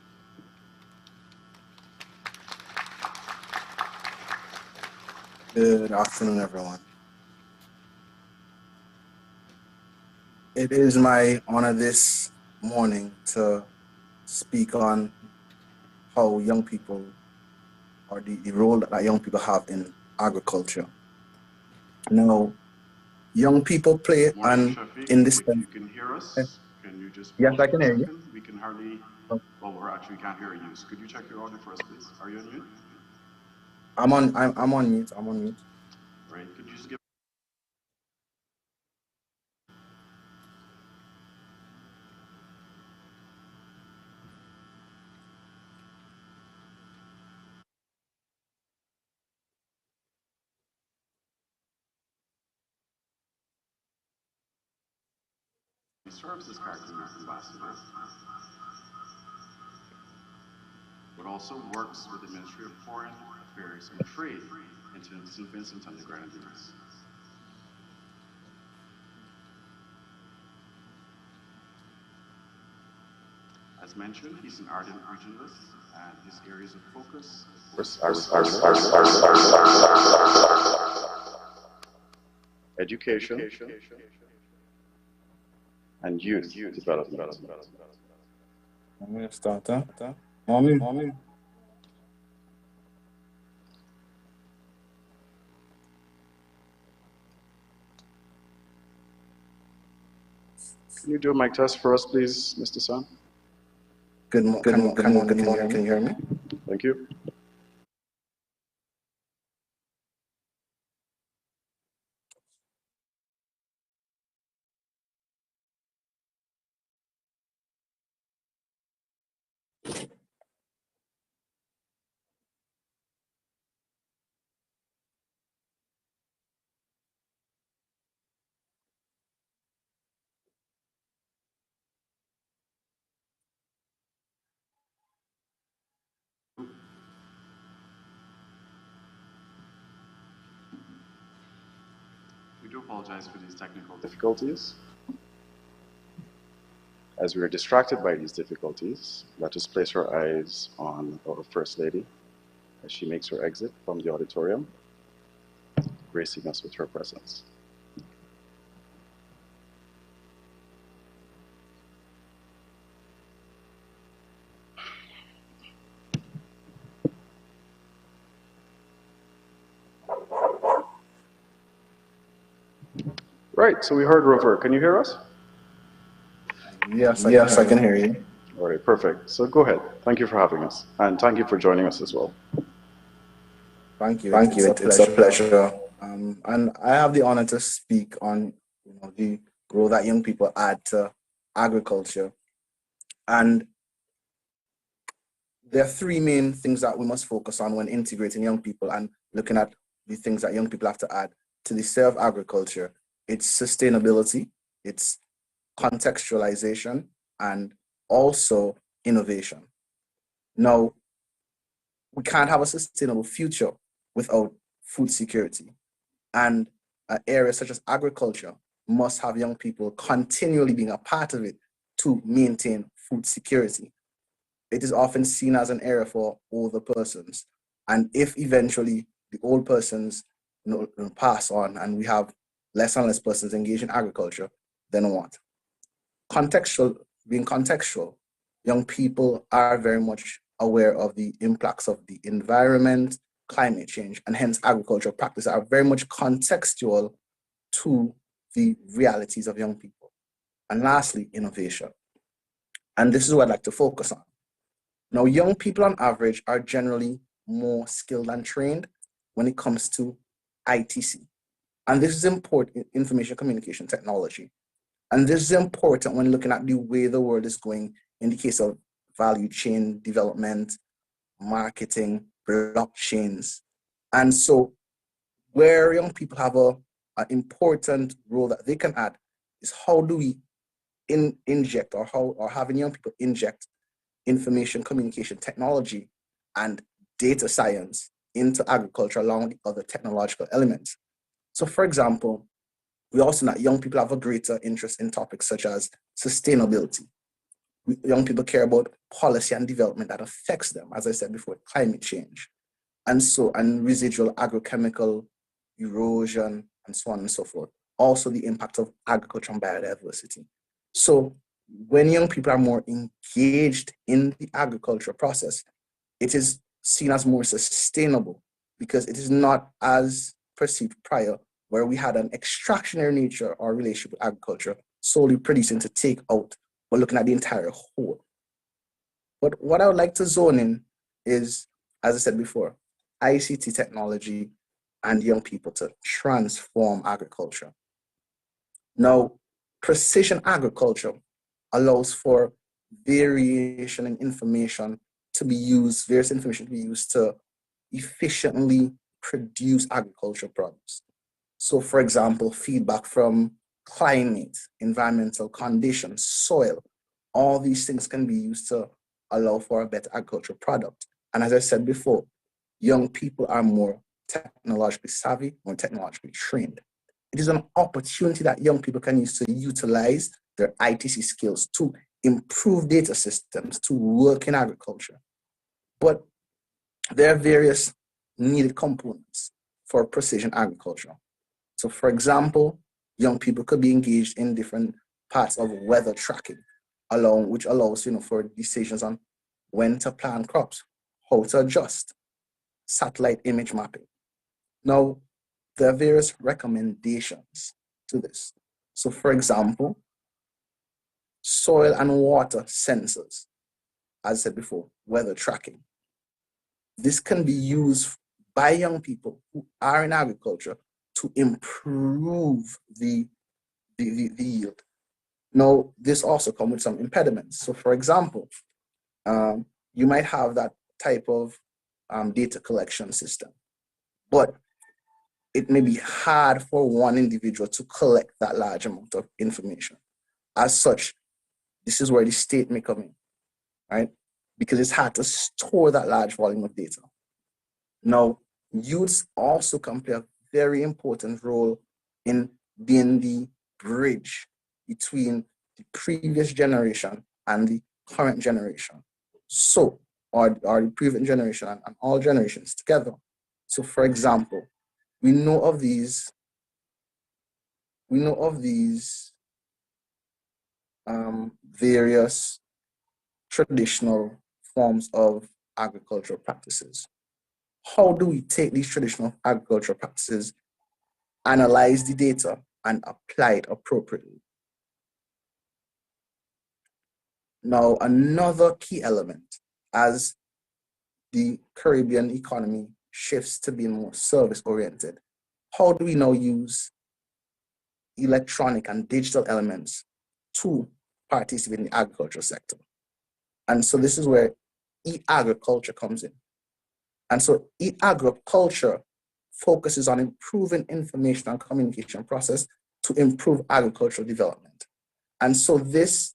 Speaker 9: Good afternoon, everyone. It is my honor this morning to speak on how young people, or the role that young people have in agriculture. Now, young people play in this.
Speaker 1: If you can hear us, can you just
Speaker 9: yes, I can hear you.
Speaker 1: We can hardly. Well, we actually can't hear you. So could you check your audio first, please? Are you on mute?
Speaker 9: I'm on mute. I'm on mute.
Speaker 1: Right. Could you just give? He serves as CARICOM Youth Ambassador, but also works with the Ministry of Foreign Affairs and Trade in St. Vincent and the Grenadines. As mentioned, he's an ardent regionalist, and his areas of focus education and youth development.
Speaker 9: I'm going to start that. Mommy.
Speaker 1: Can you do a mic test for us, please, Mr. Sam?
Speaker 9: Good morning. Can you hear me?
Speaker 1: Thank you. We do apologize for these technical difficulties. As we are distracted by these difficulties, let us place our eyes on our First Lady as she makes her exit from the auditorium, gracing us with her presence. Right, so we heard Rover. Can you hear us?
Speaker 9: Yes, I can hear you.
Speaker 1: All right, perfect. So go ahead. Thank you for having us. And thank you for joining us as well.
Speaker 9: Thank you. It's a pleasure. And I have the honor to speak on the role that young people add to agriculture. And there are three main things that we must focus on when integrating young people and looking at the things that young people have to add to the sphere of agriculture. It's sustainability, it's contextualization, and also innovation. Now, we can't have a sustainable future without food security. And an area such as agriculture must have young people continually being a part of it to maintain food security. It is often seen as an area for older persons. And if eventually the old persons pass on and we have less and less persons engaged in agriculture, then what? Being contextual, young people are very much aware of the impacts of the environment, climate change, and hence agricultural practices are very much contextual to the realities of young people. And lastly, innovation. And this is what I'd like to focus on. Now, young people on average are generally more skilled and trained when it comes to ITC. And this is important, information communication technology. And this is important when looking at the way the world is going in the case of value chain development, marketing, blockchains. And so where young people have an important role that they can add is how do we inject or having young people inject information communication technology and data science into agriculture along with the other technological elements. So for example, we also know that young people have a greater interest in topics such as sustainability. Young people care about policy and development that affects them, as I said before, climate change, and residual agrochemical erosion, and so on and so forth. Also the impact of agriculture and biodiversity. So when young people are more engaged in the agricultural process, it is seen as more sustainable because it is not as perceived prior, where we had an extractionary nature or relationship with agriculture, solely producing to take out, but looking at the entire whole. But what I would like to zone in is, as I said before, ICT technology and young people to transform agriculture. Now, precision agriculture allows for variation in information to be used, various information to be used to efficiently produce agricultural products. So for example, feedback from climate, environmental conditions, soil, all these things can be used to allow for a better agricultural product. And as I said before, young people are more technologically savvy, more technologically trained. It is an opportunity that young people can use to utilize their ITC skills to improve data systems, to work in agriculture. But there are various needed components for precision agriculture. So for example, young people could be engaged in different parts of weather tracking, which allows for decisions on when to plant crops, how to adjust, satellite image mapping. Now, there are various recommendations to this. So for example, soil and water sensors, as I said before, weather tracking. This can be used by young people who are in agriculture to improve the yield. Now, this also comes with some impediments. So for example, you might have that type of data collection system, but it may be hard for one individual to collect that large amount of information. As such, this is where the state may come in, right? Because it's hard to store that large volume of data. Now, youths also can play a very important role in being the bridge between the previous generation and the current generation. So, or the previous generation and all generations together. So, for example, we know of these various traditional forms of agricultural practices. How do we take these traditional agricultural practices, analyze the data, and apply it appropriately? Now, another key element as the Caribbean economy shifts to being more service-oriented, how do we now use electronic and digital elements to participate in the agriculture sector? And so this is where e-agriculture comes in. And so e-agriculture focuses on improving information and communication process to improve agricultural development. And so this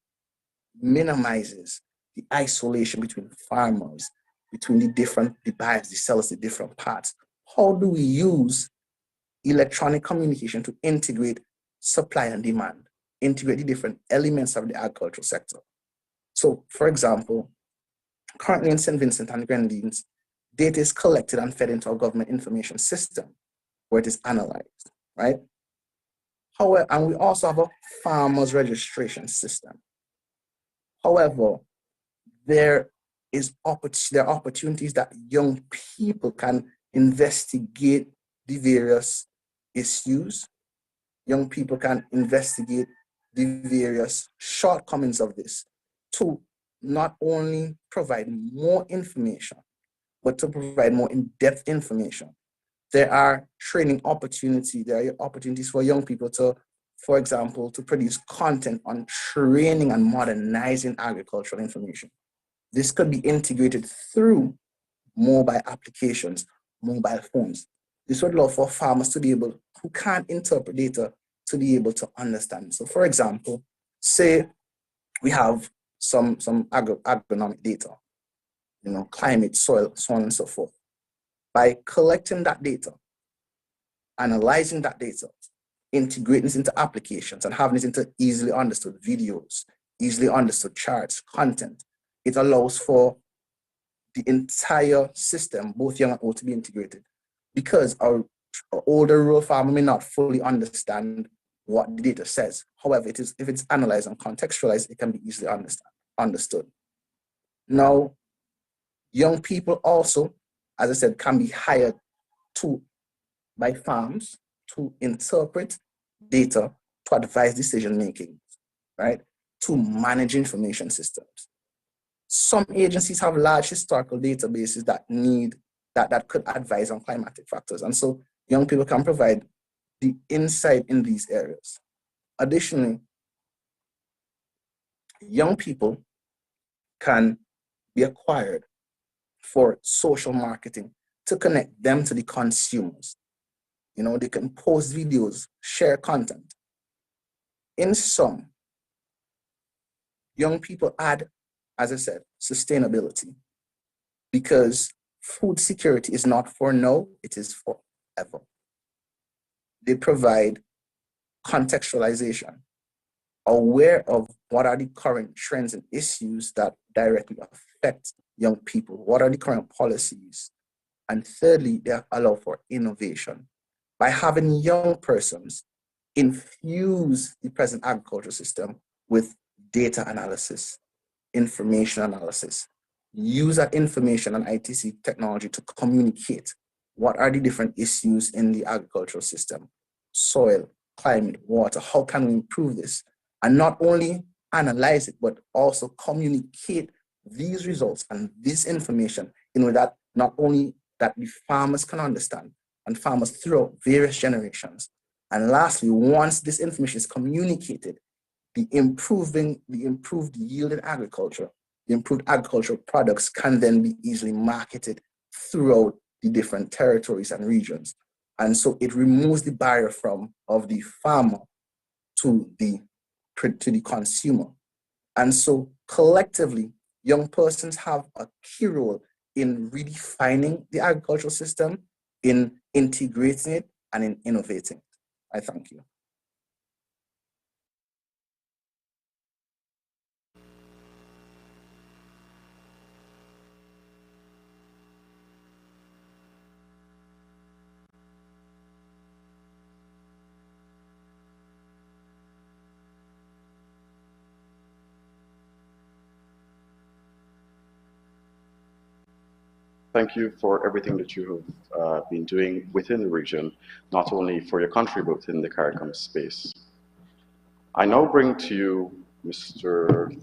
Speaker 9: minimizes the isolation between farmers, between the buyers, the sellers, the different parts. How do we use electronic communication to integrate supply and demand, integrate the different elements of the agricultural sector? So, for example, currently in St. Vincent and Grenadines, data is collected and fed into a government information system where it is analyzed, right? However, and we also have a farmers registration system. However, there are opportunities that young people can investigate the various issues. Young people can investigate the various shortcomings of this to not only provide more information, but to provide more in-depth information. There are training opportunities, there are opportunities for young people to, for example, to produce content on training and modernizing agricultural information. This could be integrated through mobile applications, mobile phones. This would allow for farmers to be able, who can't interpret data, to be able to understand. So for example, say we have some agronomic data, climate, soil, so on and so forth. By collecting that data, analyzing that data, integrating it into applications and having it into easily understood videos, easily understood charts, content, it allows for the entire system, both young and old, to be integrated. Because our older rural farmer may not fully understand what the data says. However, if it's analyzed and contextualized, it can be easily understood. Now, young people also, as I said, can be hired by farms to interpret data, to advise decision making, right? To manage information systems. Some agencies have large historical databases that could advise on climatic factors. And so young people can provide the insight in these areas. Additionally, young people can be acquired for social marketing to connect them to the consumers. They can post videos, share content. In sum, young people add, as I said, sustainability, because food security is not for now, it is for ever. They provide contextualization, aware of what are the current trends and issues that directly affect young people, what are the current policies, and thirdly, they allow for innovation. By having young persons infuse the present agriculture system with data analysis, information analysis, use that information and ITC technology to communicate what are the different issues in the agricultural system, soil, climate, water, how can we improve this? And not only analyze it, but also communicate these results and this information in a way that not only that the farmers can understand, and farmers throughout various generations. And lastly, once this information is communicated, the improved yield in agriculture, the improved agricultural products can then be easily marketed throughout the different territories and regions. And so it removes the barrier of the farmer to the consumer. And so collectively, young persons have a key role in redefining the agricultural system, in integrating it, and in innovating. I thank you.
Speaker 1: thank you for everything that you have been doing within the region, not only for your country, but within the CARICOM space. I now bring to you Mr.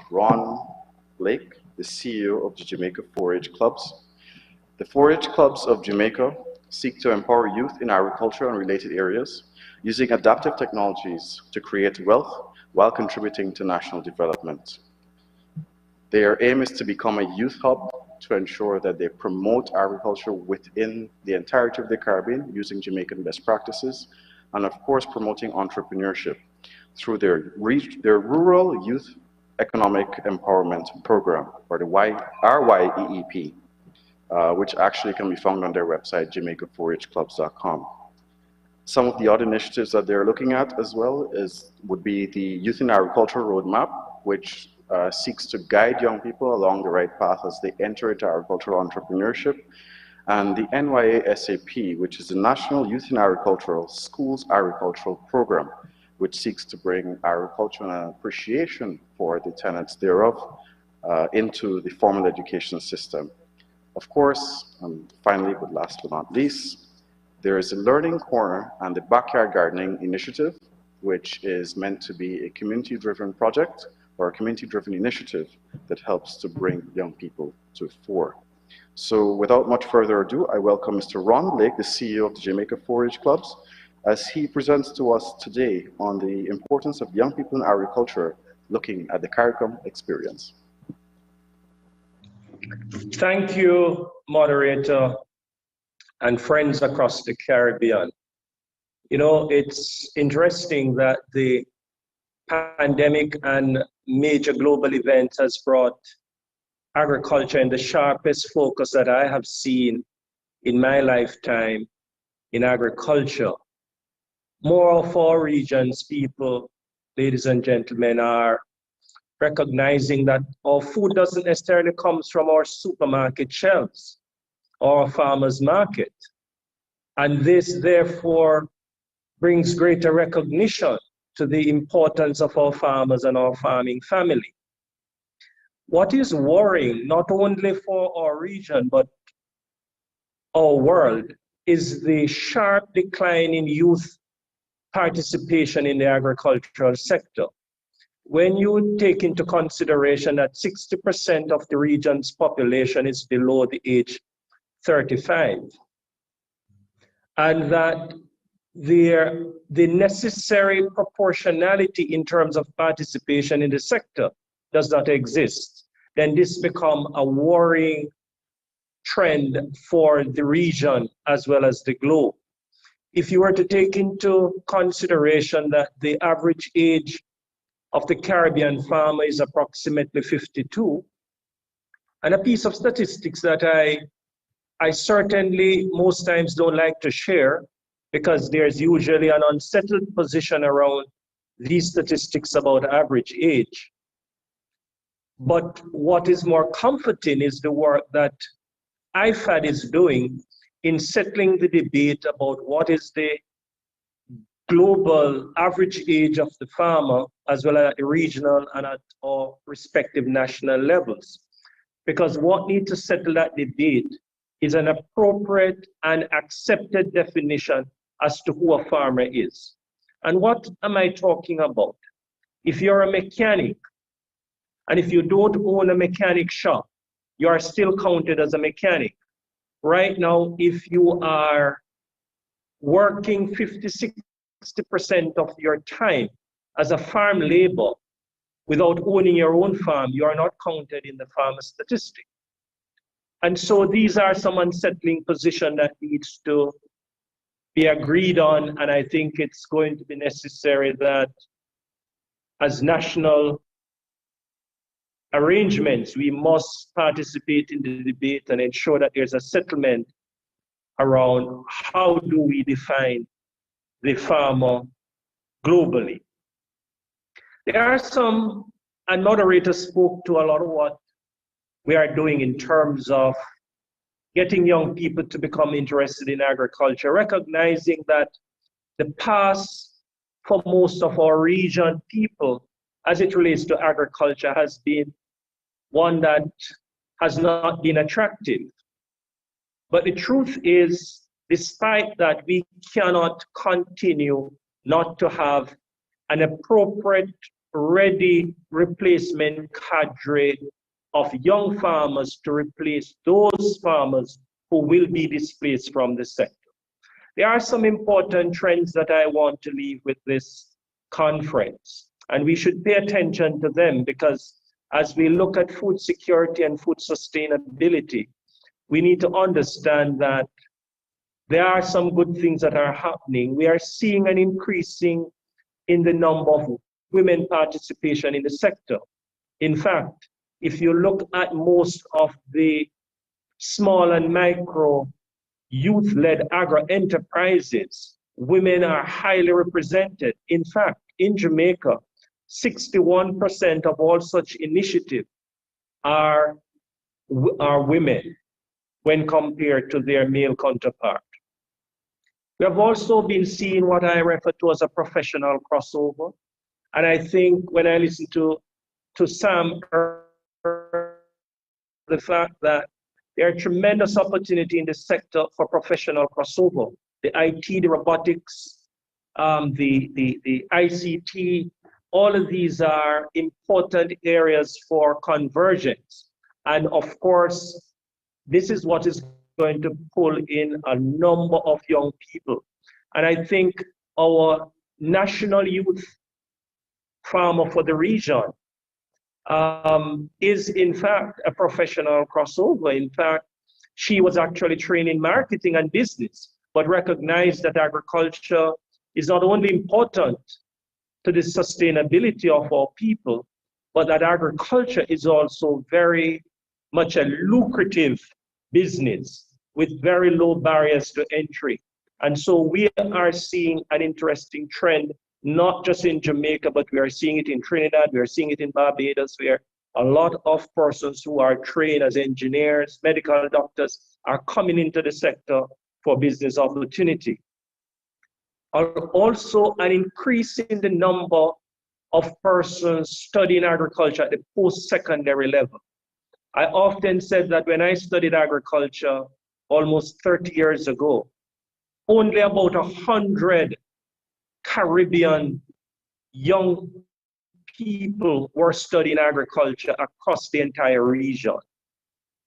Speaker 1: Ron Blake, the CEO of the Jamaica 4-H Clubs. The 4-H Clubs of Jamaica seek to empower youth in agriculture and related areas using adaptive technologies to create wealth while contributing to national development. Their aim is to become a youth hub to ensure that they promote agriculture within the entirety of the Caribbean using Jamaican best practices, and of course promoting entrepreneurship through their Rural Youth Economic Empowerment Program, or the RYEEP, which actually can be found on their website, jamaica4hclubs.com. Some of the other initiatives that they're looking at as well would be the Youth in Agriculture Roadmap, which seeks to guide young people along the right path as they enter into agricultural entrepreneurship, and the NYASAP, which is the National Youth in Agricultural Schools Agricultural Program, which seeks to bring agriculture and an appreciation for the tenets thereof into the formal education system. Of course, and finally, but last but not least, there is a Learning Corner and the Backyard Gardening Initiative, which is meant to be a community-driven project or a community-driven initiative that helps to bring young people to the fore. So without much further ado, I welcome Mr. Ron Blake, the CEO of the Jamaica 4-H Clubs, as he presents to us today on the importance of young people in agriculture looking at the CARICOM experience.
Speaker 10: Thank you, moderator, and friends across the Caribbean. You know, it's interesting that the pandemic and major global events has brought agriculture in the sharpest focus that I have seen in my lifetime in agriculture. More of our region's people, ladies and gentlemen, are recognizing that our food doesn't necessarily come from our supermarket shelves or our farmers market. And this therefore brings greater recognition to the importance of our farmers and our farming family. What is worrying, not only for our region, but our world, is the sharp decline in youth participation in the agricultural sector. When you take into consideration that 60% of the region's population is below the age 35, and that the necessary proportionality in terms of participation in the sector does not exist, then this becomes a worrying trend for the region as well as the globe. If you were to take into consideration that the average age of the Caribbean farmer is approximately 52, and a piece of statistics that I certainly most times don't like to share, because there's usually an unsettled position around these statistics about average age. But what is more comforting is the work that IFAD is doing in settling the debate about what is the global average age of the farmer, as well as at the regional and at our respective national levels. Because what needs to settle that debate is an appropriate and accepted definition as to who a farmer is. And what am I talking about? If you're a mechanic, and if you don't own a mechanic shop, you are still counted as a mechanic. Right now, if you are working 50-60% of your time as a farm labor without owning your own farm, you are not counted in the farmer statistic. And so these are some unsettling position that needs to be agreed on, and I think it's going to be necessary that as national arrangements, we must participate in the debate and ensure that there's a settlement around how do we define the farmer globally. There are some, and moderator spoke to a lot of what we are doing in terms of getting young people to become interested in agriculture, recognizing that the past for most of our region people, as it relates to agriculture, has been one that has not been attractive. But the truth is, despite that, we cannot continue not to have an appropriate, ready replacement cadre of young farmers to replace those farmers who will be displaced from the sector. There are some important trends that I want to leave with this conference, and we should pay attention to them, because as we look at food security and food sustainability, we need to understand that there are some good things that are happening. We are seeing an increasing in the number of women participation in the sector. In fact, if you look at most of the small and micro youth-led agro-enterprises, women are highly represented. In fact, in Jamaica, 61% of all such initiatives are women when compared to their male counterpart. We have also been seeing what I refer to as a professional crossover. And I think when I listen to Sam, the fact that there are tremendous opportunity in the sector for professional crossover. The IT, the robotics, the ICT, all of these are important areas for convergence. And of course, this is what is going to pull in a number of young people. And I think our national youth farmer for the region is in fact a professional crossover. In fact, she was actually trained in marketing and business, but recognized that agriculture is not only important to the sustainability of our people, but that agriculture is also very much a lucrative business with very low barriers to entry. And so we are seeing an interesting trend, not just in Jamaica, but we are seeing it in Trinidad, we are seeing it in Barbados, where a lot of persons who are trained as engineers, medical doctors, are coming into the sector for business opportunity. Also, an increase in the number of persons studying agriculture at the post-secondary level. I often said that when I studied agriculture almost 30 years ago, only about 100 Caribbean young people were studying agriculture across the entire region.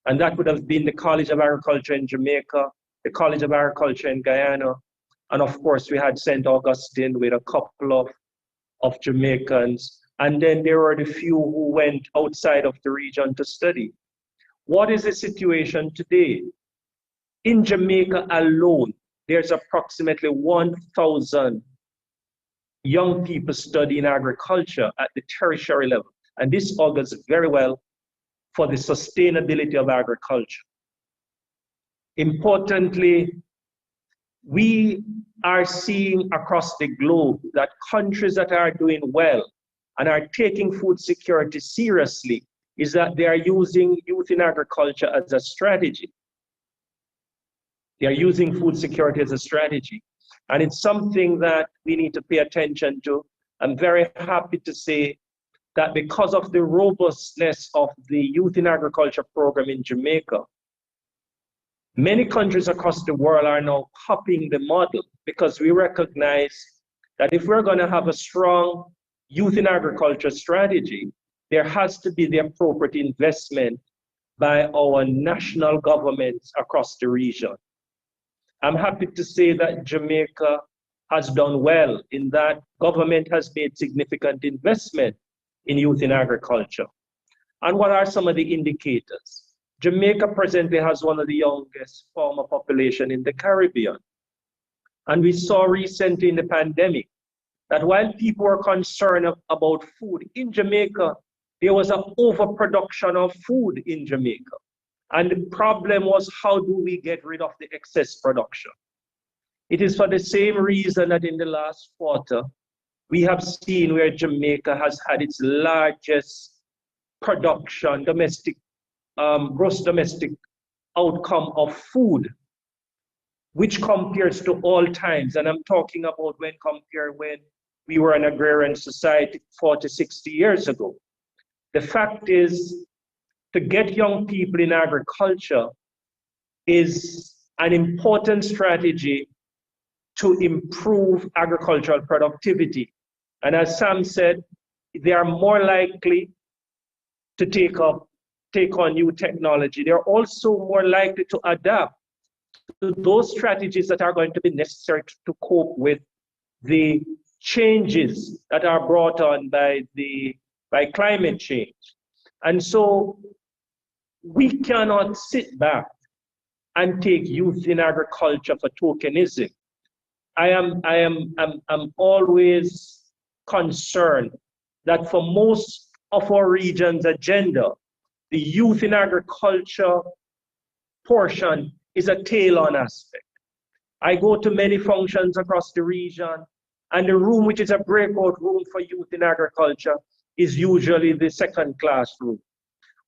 Speaker 10: And that would have been the College of Agriculture in Jamaica, the College of Agriculture in Guyana, and of course we had St. Augustine with a couple of Jamaicans, and then there were the few who went outside of the region to study. What is the situation today? In Jamaica alone, there's approximately 1,000 young people studying agriculture at the tertiary level. And this augurs very well for the sustainability of agriculture. Importantly, we are seeing across the globe that countries that are doing well and are taking food security seriously is that they are using youth in agriculture as a strategy. They are using food security as a strategy. And it's something that we need to pay attention to. I'm very happy to say that because of the robustness of the Youth in Agriculture program in Jamaica, many countries across the world are now copying the model, because we recognize that if we're going to have a strong youth in agriculture strategy, there has to be the appropriate investment by our national governments across the region. I'm happy to say that Jamaica has done well in that government has made significant investment in youth in agriculture. And what are some of the indicators? Jamaica presently has one of the youngest farmer population in the Caribbean. And we saw recently in the pandemic that while people were concerned about food in Jamaica, there was an overproduction of food in Jamaica. And the problem was, how do we get rid of the excess production? It is for the same reason that in the last quarter, we have seen where Jamaica has had its largest production, gross domestic outcome of food, which compares to all times. And I'm talking about when we were an agrarian society 40, 60 years ago. The fact is, to get young people in agriculture is an important strategy to improve agricultural productivity. And as Sam said, they are more likely to take on new technology. They're also more likely to adapt to those strategies that are going to be necessary to cope with the changes that are brought on by climate change. And so we cannot sit back and take youth in agriculture for tokenism. I'm always concerned that for most of our region's agenda, the youth in agriculture portion is a tail-on aspect. I go to many functions across the region, and the room which is a breakout room for youth in agriculture is usually the second-class room.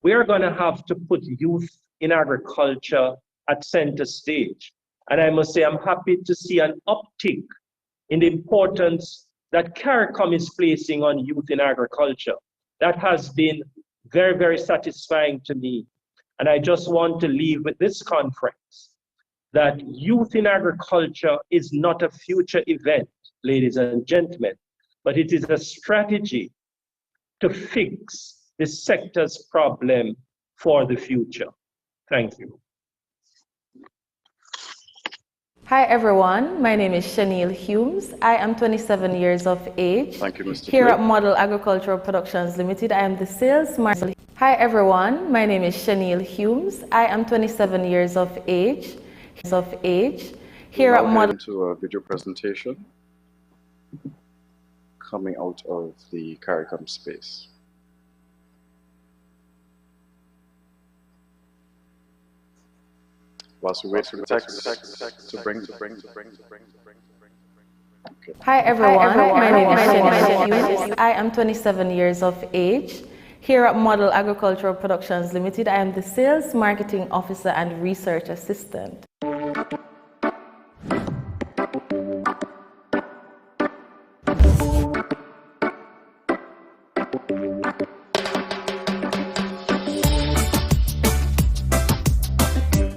Speaker 10: We are going to have to put youth in agriculture at center stage. And I must say, I'm happy to see an uptick in the importance that CARICOM is placing on youth in agriculture. That has been very, very satisfying to me. And I just want to leave with this conference that youth in agriculture is not a future event, ladies and gentlemen, but it is a strategy to fix the sector's problem for the future. Thank you.
Speaker 11: Hi everyone, my name is Shaniel Humes. I am 27 years of age.
Speaker 1: Thank you, Mr.
Speaker 11: Here at Model Agricultural Productions Limited, I am the sales marketing. Hi everyone, my name is Shaniel Humes. I am 27 years of age. Here at Model.
Speaker 1: To a video presentation coming out of the CARICOM space. Whilst we wait for the text to bring. Okay.
Speaker 11: Hi everyone, my name is Shaniel Humes. I am 27 years of age. Here at Model Agricultural Productions Limited, I am the Sales Marketing Officer and Research Assistant.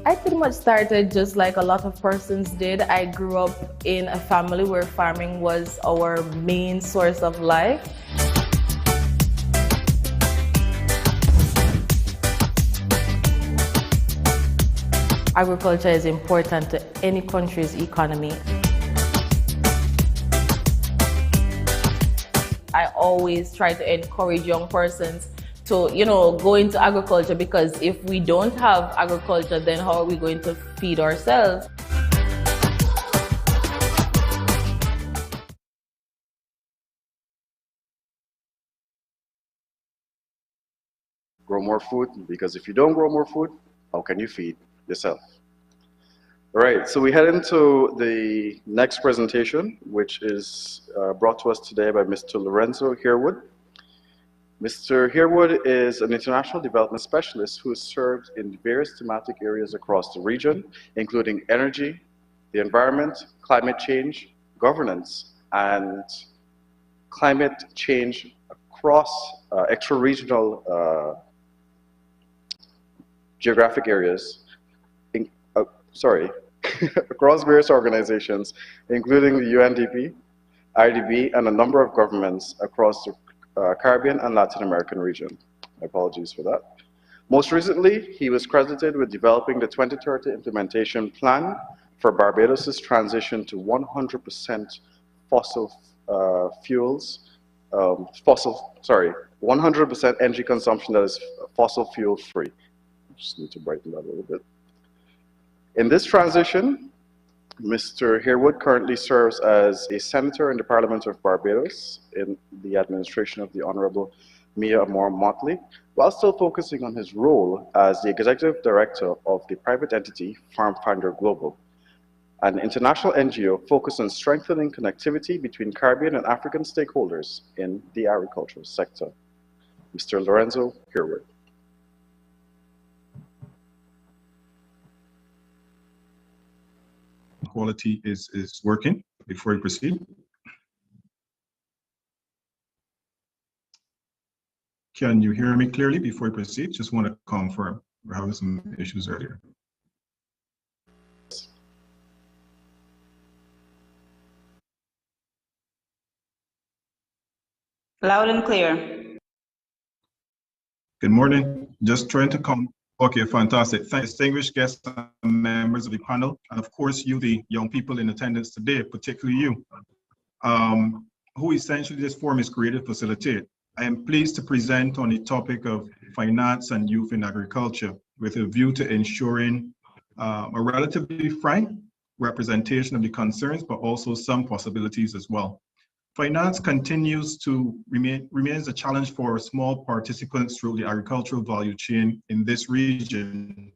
Speaker 11: I pretty much started just like a lot of persons did. I grew up in a family where farming was our main source of life. Agriculture is important to any country's economy. I always try to encourage young persons to, go into agriculture, because if we don't have agriculture, then how are we going to feed ourselves?
Speaker 1: Grow more food, because if you don't grow more food, how can you feed yourself? All right, so we head into the next presentation, which is brought to us today by Mr. Lorenzo Herwood. Mr. Herwood is an international development specialist who has served in various thematic areas across the region, including energy, the environment, climate change, governance, and climate change across extra-regional geographic areas, across various organizations, including the UNDP, IDB, and a number of governments across the Caribbean and Latin American region. My apologies for that. Most recently, he was credited with developing the 2030 implementation plan for Barbados' transition to 100% fossil fuels, 100% energy consumption that is fossil fuel free. Just need to brighten that a little bit. In this transition, Mr. Herwood currently serves as a senator in the Parliament of Barbados in the administration of the Honorable Mia Amor Motley, while still focusing on his role as the executive director of the private entity Farm Finder Global, an international NGO focused on strengthening connectivity between Caribbean and African stakeholders in the agricultural sector. Mr. Lorenzo Herwood.
Speaker 12: Quality is working before we proceed. Can you hear me clearly before we proceed? Just want to confirm. We're having some issues earlier.
Speaker 13: Loud and clear.
Speaker 12: Good morning. Just trying to come. Okay, fantastic. Thank distinguished guests and members of the panel, and of course you, the young people in attendance today, particularly you, who essentially this forum is created to facilitate. I am pleased to present on the topic of finance and youth in agriculture with a view to ensuring a relatively frank representation of the concerns, but also some possibilities as well. Finance continues to remains a challenge for small participants through the agricultural value chain in this region,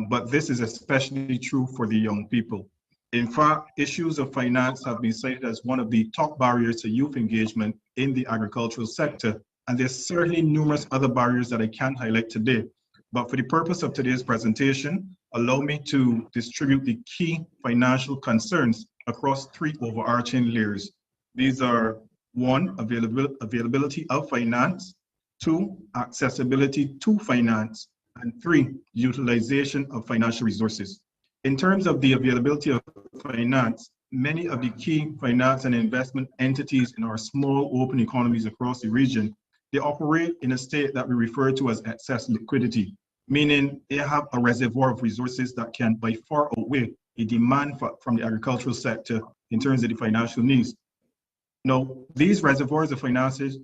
Speaker 12: but this is especially true for the young people. In fact, issues of finance have been cited as one of the top barriers to youth engagement in the agricultural sector, and there's certainly numerous other barriers that I can't highlight today. But for the purpose of today's presentation, allow me to distribute the key financial concerns across three overarching layers. These are: one, availability of finance; two, accessibility to finance; and three, utilization of financial resources. In terms of the availability of finance, many of the key finance and investment entities in our small open economies across the region, they operate in a state that we refer to as excess liquidity, meaning they have a reservoir of resources that can by far outweigh the demand from the agricultural sector in terms of the financial needs. Now, these reservoirs of finances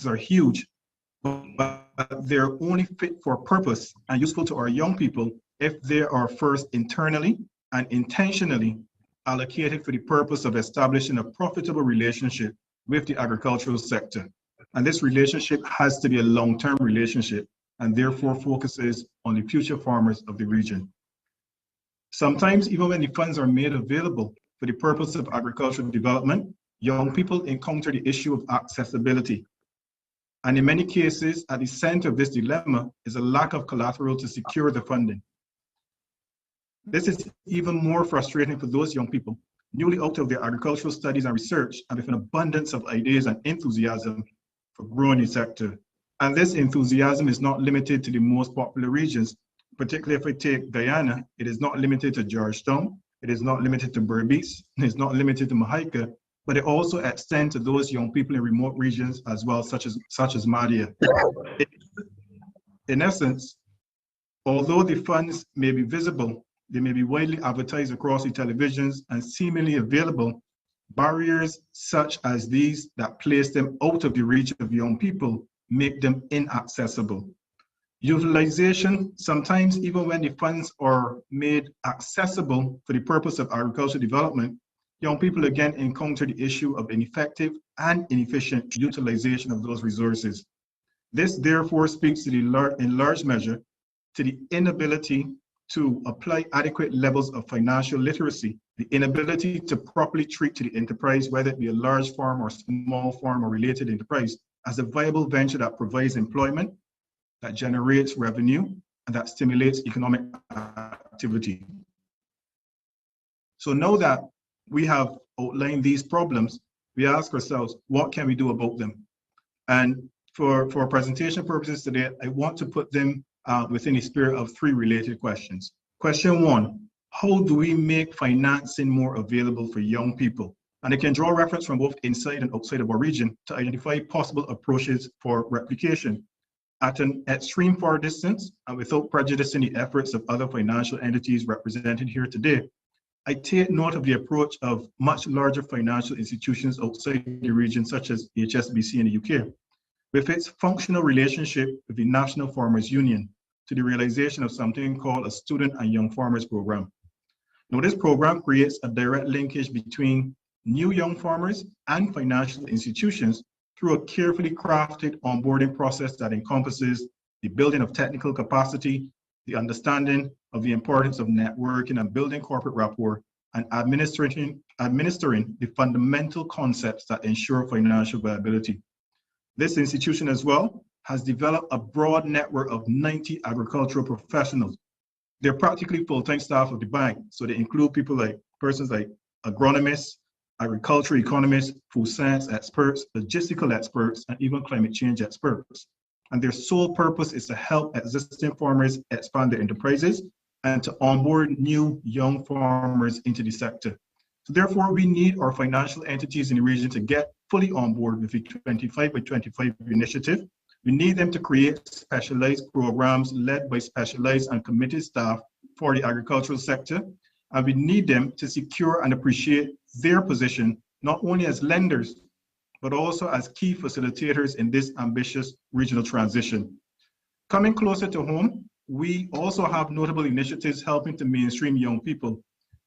Speaker 12: are huge, but they're only fit for purpose and useful to our young people if they are first internally and intentionally allocated for the purpose of establishing a profitable relationship with the agricultural sector. And this relationship has to be a long-term relationship and therefore focuses on the future farmers of the region. Sometimes, even when the funds are made available for the purpose of agricultural development, young people encounter the issue of accessibility. And in many cases, at the center of this dilemma is a lack of collateral to secure the funding. This is even more frustrating for those young people newly out of their agricultural studies and research and with an abundance of ideas and enthusiasm for growing the sector. And this enthusiasm is not limited to the most popular regions. Particularly if I take Guyana, it is not limited to Georgetown, it is not limited to Berbice, it is not limited to Mahaica, but it also extends to those young people in remote regions as well, such as Madia. In essence, although the funds may be visible, they may be widely advertised across the televisions and seemingly available, barriers such as these that place them out of the reach of young people make them inaccessible. Utilization, sometimes even when the funds are made accessible for the purpose of agricultural development, young people again encounter the issue of ineffective and inefficient utilization of those resources. This therefore speaks to in large measure to the inability to apply adequate levels of financial literacy, the inability to properly treat the enterprise, whether it be a large farm or small farm or related enterprise, as a viable venture that provides employment, that generates revenue, and that stimulates economic activity. So now that we have outlined these problems, we ask ourselves, what can we do about them? And for presentation purposes today, I want to put them within the spirit of three related questions. Question one, how do we make financing more available for young people? And I can draw reference from both inside and outside of our region to identify possible approaches for replication. At an extreme far distance, and without prejudicing the efforts of other financial entities represented here today, I take note of the approach of much larger financial institutions outside the region, such as HSBC in the UK, with its functional relationship with the National Farmers Union to the realization of something called a Student and Young Farmers Program. Now, this program creates a direct linkage between new young farmers and financial institutions through a carefully crafted onboarding process that encompasses the building of technical capacity, the understanding of the importance of networking and building corporate rapport, and administering the fundamental concepts that ensure financial viability. This institution as well has developed a broad network of 90 agricultural professionals. They're practically full-time staff of the bank, so they include persons like agronomists, agricultural economists, food science experts, logistical experts, and even climate change experts. And their sole purpose is to help existing farmers expand their enterprises and to onboard new young farmers into the sector. So therefore, we need our financial entities in the region to get fully on board with the 25 by 25 initiative. We need them to create specialized programs led by specialized and committed staff for the agricultural sector. And we need them to secure and appreciate their position, not only as lenders, but also as key facilitators in this ambitious regional transition. Coming closer to home, we also have notable initiatives helping to mainstream young people.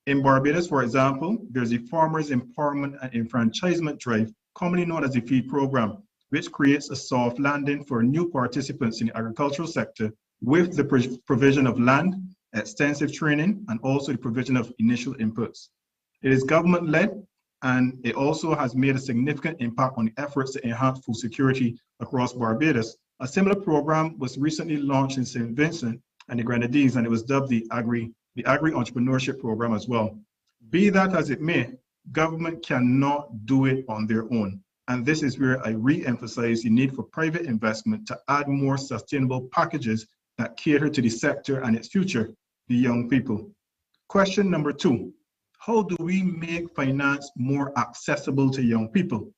Speaker 12: In Barbados, for example, there's a Farmers Empowerment and Enfranchisement Drive, commonly known as the FEED program, which creates a soft landing for new participants in the agricultural sector with the provision of land, extensive training, and also the provision of initial inputs. It is government-led, and it also has made a significant impact on the efforts to enhance food security across Barbados. A similar program was recently launched in St. Vincent and the Grenadines, and it was dubbed the Agri-Entrepreneurship Program as well. Be that as it may, government cannot do it on their own. And this is where I re-emphasize the need for private investment to add more sustainable packages that cater to the sector and its future, the young people. Question number 2, how do we make finance more accessible to young people?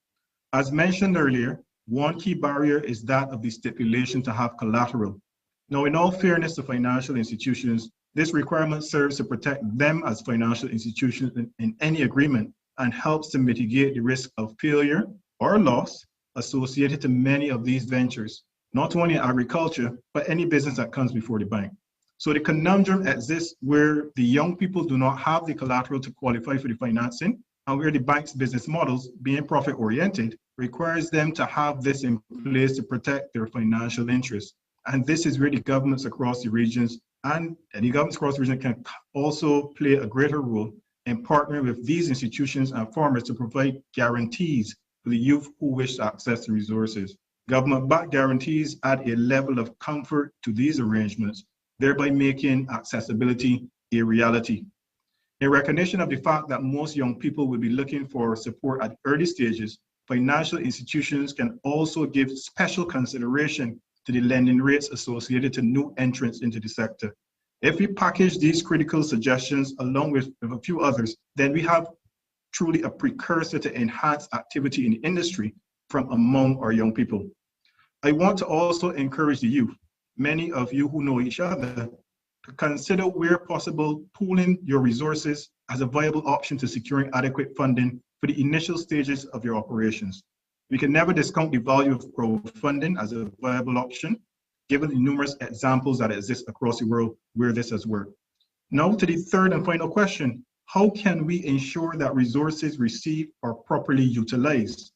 Speaker 12: As mentioned earlier, one key barrier is that of the stipulation to have collateral. Now, in all fairness to financial institutions, this requirement serves to protect them as financial institutions in any agreement and helps to mitigate the risk of failure or loss associated to many of these ventures, not only in agriculture, but any business that comes before the bank. So the conundrum exists where the young people do not have the collateral to qualify for the financing, and where the bank's business models, being profit-oriented, requires them to have this in place to protect their financial interests. And this is where the governments across the regions and the governments across the region can also play a greater role in partnering with these institutions and farmers to provide guarantees for the youth who wish to access the resources. Government-backed guarantees add a level of comfort to these arrangements, thereby making accessibility a reality. In recognition of the fact that most young people will be looking for support at early stages, financial institutions can also give special consideration to the lending rates associated to new entrants into the sector. If we package these critical suggestions along with a few others, then we have truly a precursor to enhanced activity in the industry from among our young people. I want to also encourage the youth, many of you who know each other, to consider where possible pooling your resources as a viable option to securing adequate funding for the initial stages of your operations. We can never discount the value of crowdfunding as a viable option, given the numerous examples that exist across the world where this has worked. Now to the third and final question, how can we ensure that resources received are properly utilized?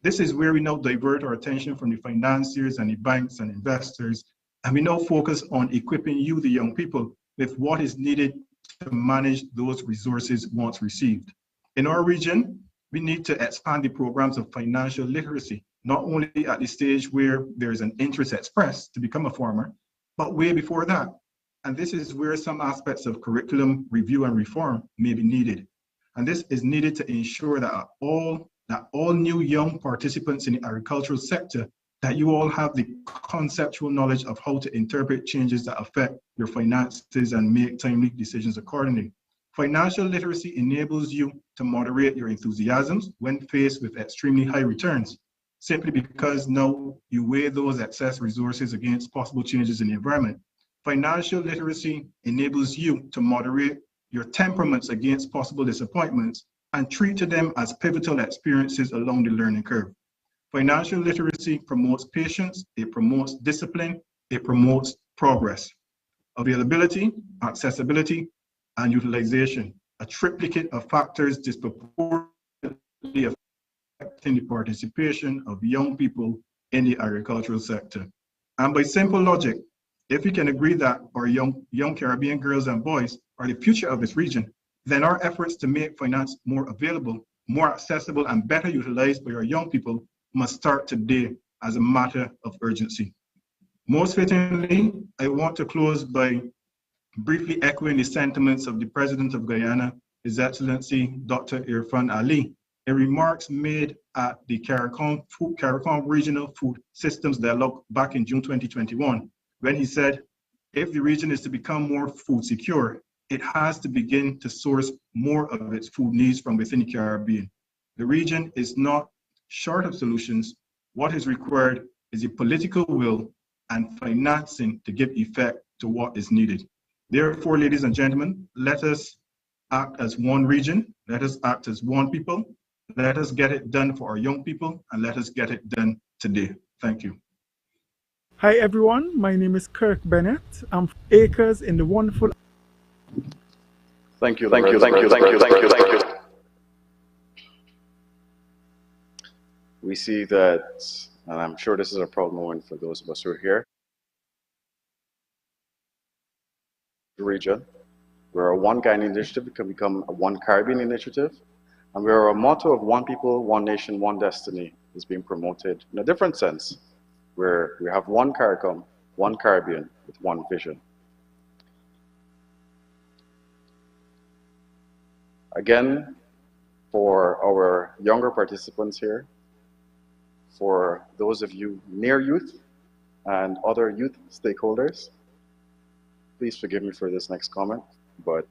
Speaker 12: This is where we now divert our attention from the financiers and the banks and investors, and we now focus on equipping you, the young people, with what is needed to manage those resources once received. In our region, we need to expand the programs of financial literacy, not only at the stage where there is an interest expressed to become a farmer, but way before that. And this is where some aspects of curriculum review and reform may be needed. And this is needed to ensure that all new young participants in the agricultural sector, that you all have the conceptual knowledge of how to interpret changes that affect your finances and make timely decisions accordingly. Financial literacy enables you to moderate your enthusiasms when faced with extremely high returns, simply because now you weigh those excess resources against possible changes in the environment. Financial literacy enables you to moderate your temperaments against possible disappointments and treat them as pivotal experiences along the learning curve. Financial literacy promotes patience, it promotes discipline, it promotes progress. Availability, accessibility, and utilization, a triplicate of factors disproportionately affecting the participation of young people in the agricultural sector. And by simple logic, if we can agree that our young Caribbean girls and boys are the future of this region, then our efforts to make finance more available, more accessible, and better utilized by our young people must start today as a matter of urgency. Most fittingly, I want to close by briefly echoing the sentiments of the President of Guyana, His Excellency Dr. Irfan Ali, in remarks made at the CARICOM Regional Food Systems Dialogue back in June 2021, when he said, if the region is to become more food secure, it has to begin to source more of its food needs from within the Caribbean. The region is not Short of solutions, what is required is a political will and financing to give effect to what is needed. Therefore, ladies and gentlemen, let us act as one region, let us act as one people, let us get it done for our young people, and let us get it done today. Thank you.
Speaker 13: Hi everyone, my name is Kirk Bennett. I'm from Acres in the wonderful...
Speaker 1: Thank you. We see that, and I'm sure this is a proud moment for those of us who are here. The region, where a One Ghana initiative can become a One Caribbean initiative, and where our motto of one people, one nation, one destiny is being promoted in a different sense, where we have one CARICOM, one Caribbean with one vision. Again, for our younger participants here, for those of you near youth and other youth stakeholders, please forgive me for this next comment, but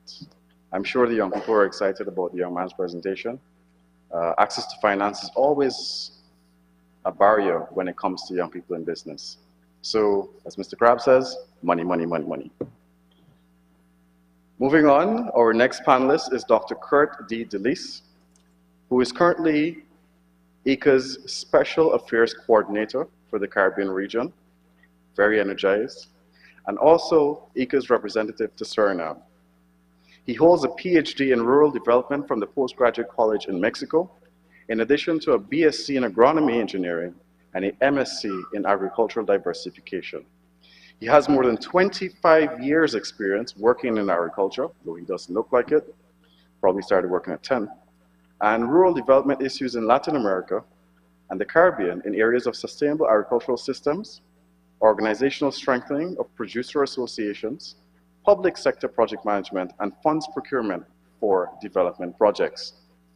Speaker 1: I'm sure the young people are excited about the young man's presentation. Access to finance is always a barrier when it comes to young people in business. So, as Mr. Crab says, money, money, money, money. Moving on, our next panelist is Dr. Kurt D. DeLise, who is currently ICA's Special Affairs Coordinator for the Caribbean region, very energized, and also ICA's representative to Suriname. He holds a PhD in Rural Development from the Postgraduate College in Mexico, in addition to a BSc in Agronomy Engineering and an MSc in Agricultural Diversification. He has more than 25 years experience working in agriculture, though he doesn't look like it, probably started working at 10, and rural development issues in Latin America and the Caribbean in areas of sustainable agricultural systems, organizational strengthening of producer associations, public sector project management, and funds procurement for development projects.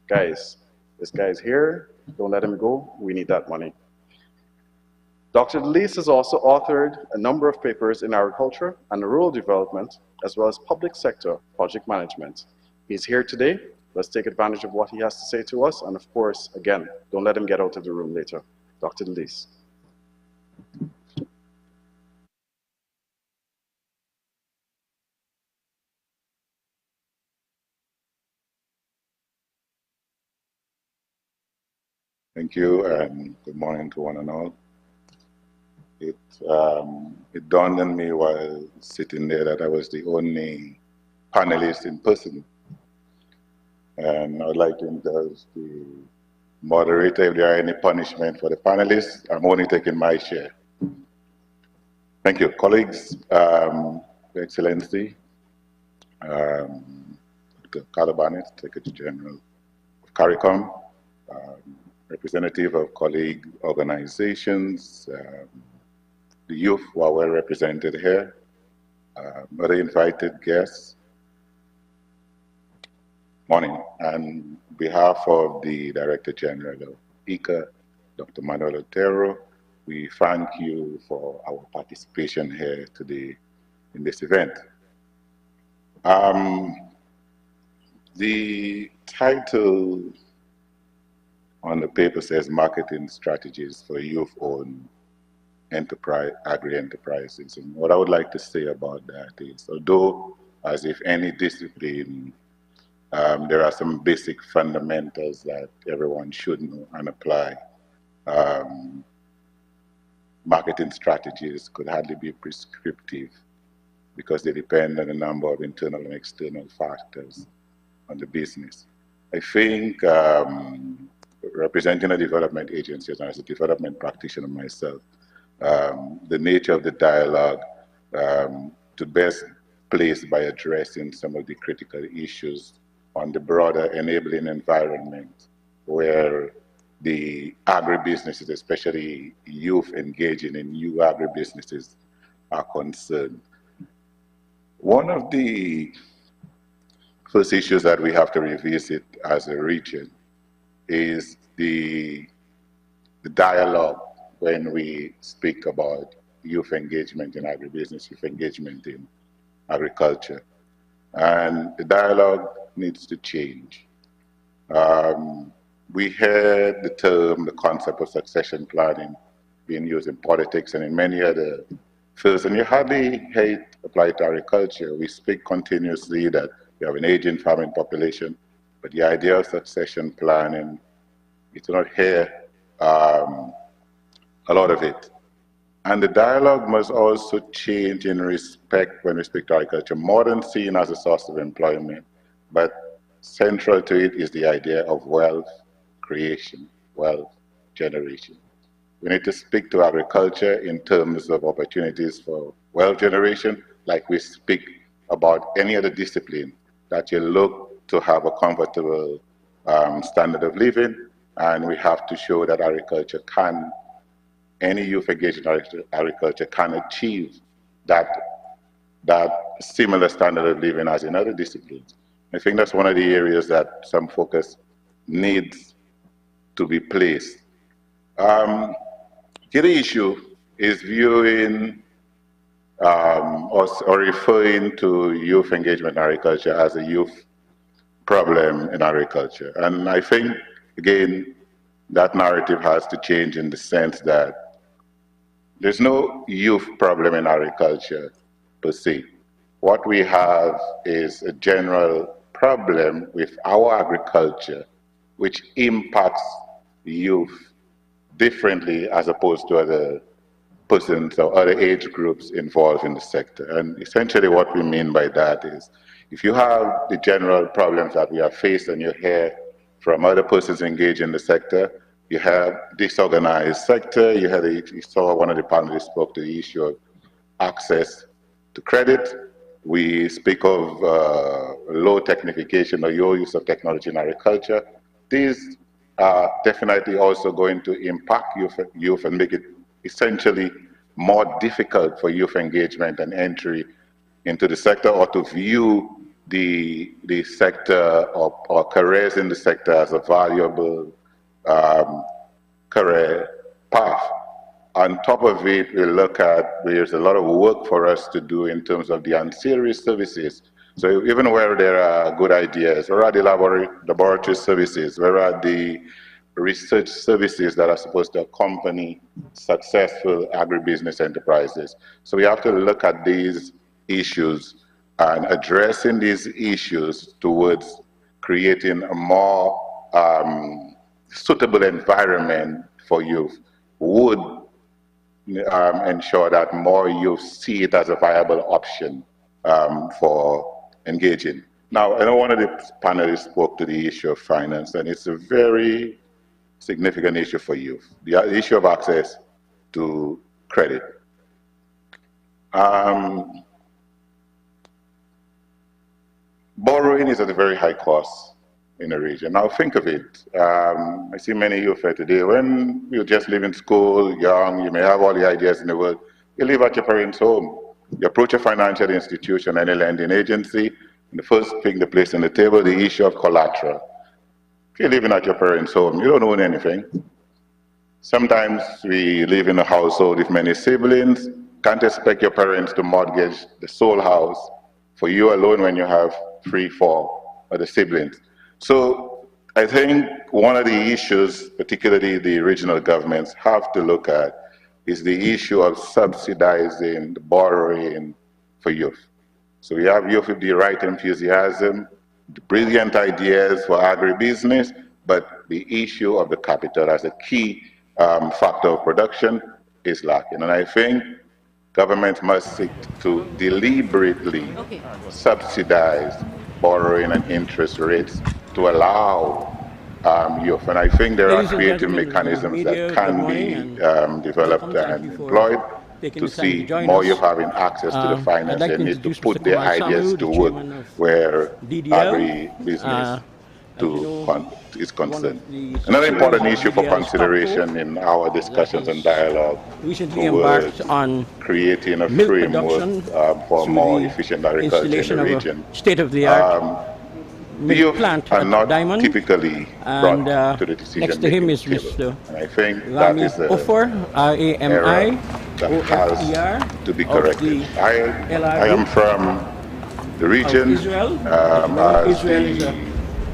Speaker 1: Guys, this guy is here, don't let him go, we need that money. Dr. DeLise has also authored a number of papers in agriculture and rural development, as well as public sector project management. He's here today. Let's take advantage of what he has to say to us. And of course, again, don't let him get out of the room later. Dr. DeLise.
Speaker 14: Thank you, and good morning to one and all. It dawned on me while sitting there that I was the only panelist in person. And I would like to indulge the moderator if there are any punishment for the panelists. I'm only taking my share. Thank you, colleagues, Your Excellency, Dr. Calabanet, Secretary General of CARICOM, representative of colleague organizations, the youth who are well represented here, other invited guests. Morning. On behalf of the Director General of ICA, Dr. Manuel Otero, we thank you for our participation here today in this event. The title on the paper says Marketing Strategies for Youth-Owned Agri-Enterprises. And what I would like to say about that is, although as if any discipline, there are some basic fundamentals that everyone should know and apply. Marketing strategies could hardly be prescriptive because they depend on a number of internal and external factors on the business. I think representing a development agency and as a development practitioner myself, the nature of the dialogue to best place by addressing some of the critical issues on the broader enabling environment where the agribusinesses, especially youth engaging in new agribusinesses, are concerned. One of the first issues that we have to revisit as a region is the dialogue when we speak about youth engagement in agribusiness, youth engagement in agriculture. And the dialogue needs to change. we hear the term, the concept of succession planning being used in politics and in many other fields, and you hardly hear it applied to agriculture. We speak continuously that we have an aging farming population, but the idea of succession planning, you do not hear a lot of it. And the dialogue must also change in respect when we speak to agriculture, more than seen as a source of employment, but central to it is the idea of wealth creation, wealth generation. We need to speak to agriculture in terms of opportunities for wealth generation, like we speak about any other discipline, that you look to have a comfortable standard of living, and we have to show that agriculture can, any youth engaged in agriculture can achieve that similar standard of living as in other disciplines. I think that's one of the areas that some focus needs to be placed. The other issue is viewing or referring to youth engagement in agriculture as a youth problem in agriculture. And I think, again, that narrative has to change in the sense that there's no youth problem in agriculture per se. What we have is a general problem with our agriculture, which impacts youth differently as opposed to other persons or other age groups involved in the sector. And essentially what we mean by that is, if you have the general problems that we have faced and you hear from other persons engaged in the sector, you have disorganized sector, you saw one of the panelists spoke to the issue of access to credit. We speak of low technification or low use of technology in agriculture. These are definitely also going to impact youth and make it essentially more difficult for youth engagement and entry into the sector, or to view the sector or careers in the sector as a valuable career path. On top of it, we look at, there's a lot of work for us to do in terms of the ancillary services. So even where there are good ideas, where are the laboratory services, where are the research services that are supposed to accompany successful agribusiness enterprises? So we have to look at these issues and addressing these issues towards creating a more suitable environment for youth would ensure that more youth see it as a viable option for engaging. Now, I know one of the panelists spoke to the issue of finance, and it's a very significant issue for youth, the issue of access to credit. Borrowing is at a very high cost in the region. Now think of it. I see many youth here today, when you just live in school, young, you may have all the ideas in the world, you live at your parents' home. You approach a financial institution, any lending agency, and the first thing they place on the table, the issue of collateral. If you're living at your parents' home, you don't own anything. Sometimes we live in a household with many siblings, can't expect your parents to mortgage the sole house for you alone when you have 3, 4 other siblings. So I think one of the issues, particularly the regional governments have to look at, is the issue of subsidizing the borrowing for youth. So we have youth with the right enthusiasm, the brilliant ideas for agribusiness, but the issue of the capital as a key factor of production is lacking. And I think government must seek to deliberately subsidize borrowing and interest rates to allow youth. And I think there are creative mechanisms that can be developed and employed to see more youth having access to the finance they need to put their ideas to work where agribusiness is concerned. Another important issue for consideration in our discussions and dialogue towards creating a framework for more efficient agriculture in the region.
Speaker 15: State-of-the-art
Speaker 14: the youth are not typically brought to the decision-making table. And I think that is an error that has to be corrected. I am from the region as the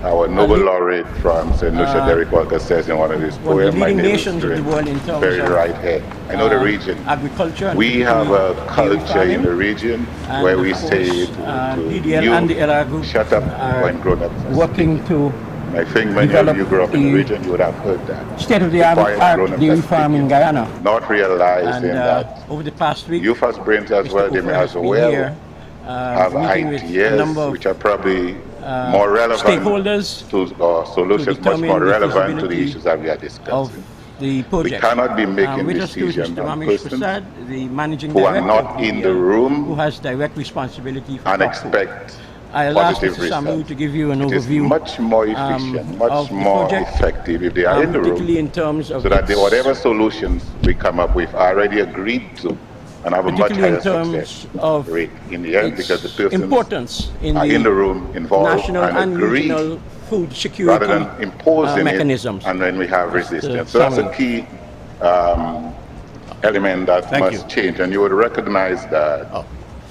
Speaker 14: our Nobel laureate from St. Lucia, Derek Walker, says in one of his
Speaker 15: one of the
Speaker 14: poems, my
Speaker 15: leading
Speaker 14: neighbor's
Speaker 15: nations of the
Speaker 14: dream,
Speaker 15: world in terms
Speaker 14: very
Speaker 15: of
Speaker 14: right here. I know the region.
Speaker 15: agriculture. And
Speaker 14: we have a
Speaker 15: dairy
Speaker 14: culture
Speaker 15: farming.
Speaker 14: in the region
Speaker 15: And
Speaker 14: where
Speaker 15: of
Speaker 14: we
Speaker 15: course,
Speaker 14: say to
Speaker 15: DDL and the LR group
Speaker 14: shut up
Speaker 15: are
Speaker 14: when grown-ups are
Speaker 15: working
Speaker 14: speaking.
Speaker 15: to
Speaker 14: I think many of you grew up in the region, you would have heard that.
Speaker 15: state-of-the-art
Speaker 14: grown-ups
Speaker 15: dairy
Speaker 14: are
Speaker 15: farm in
Speaker 14: speaking,
Speaker 15: Guyana.
Speaker 14: not realizing
Speaker 15: And
Speaker 14: that
Speaker 15: over the past week,
Speaker 14: youth as brains as well, they may
Speaker 15: Ofer
Speaker 14: as
Speaker 15: has been
Speaker 14: well
Speaker 15: here,
Speaker 14: have
Speaker 15: meeting with a number
Speaker 14: ideas
Speaker 15: of
Speaker 14: which are probably more relevant
Speaker 15: stakeholders
Speaker 14: to, or solutions much more
Speaker 15: determine the
Speaker 14: relevant to the
Speaker 15: feasibility
Speaker 14: issues that we are discussing.
Speaker 15: the project.
Speaker 14: We cannot be making
Speaker 15: with us too is
Speaker 14: decisions
Speaker 15: Mr.
Speaker 14: on
Speaker 15: Ramesh
Speaker 14: persons
Speaker 15: Prasad, the managing
Speaker 14: who are
Speaker 15: director
Speaker 14: not
Speaker 15: of
Speaker 14: in the
Speaker 15: DDL,
Speaker 14: room
Speaker 15: who has direct responsibility for
Speaker 14: and
Speaker 15: crop
Speaker 14: expect
Speaker 15: food. I'll ask
Speaker 14: positive
Speaker 15: Mr. Samu
Speaker 14: results.
Speaker 15: to give you an
Speaker 14: It is
Speaker 15: overview
Speaker 14: much more efficient, much
Speaker 15: of the
Speaker 14: more
Speaker 15: project,
Speaker 14: effective if they are in the room,
Speaker 15: particularly in terms of
Speaker 14: so that
Speaker 15: its,
Speaker 14: whatever solutions we come up with are already agreed to and have a much higher success rate in the end, because the persons
Speaker 15: importance in
Speaker 14: are
Speaker 15: the
Speaker 14: in the room involved
Speaker 15: national
Speaker 14: and
Speaker 15: and
Speaker 14: agree
Speaker 15: regional food security
Speaker 14: rather than imposing
Speaker 15: mechanisms.
Speaker 14: it, and then we have resistance. So that's a key element that must change, and you would recognize that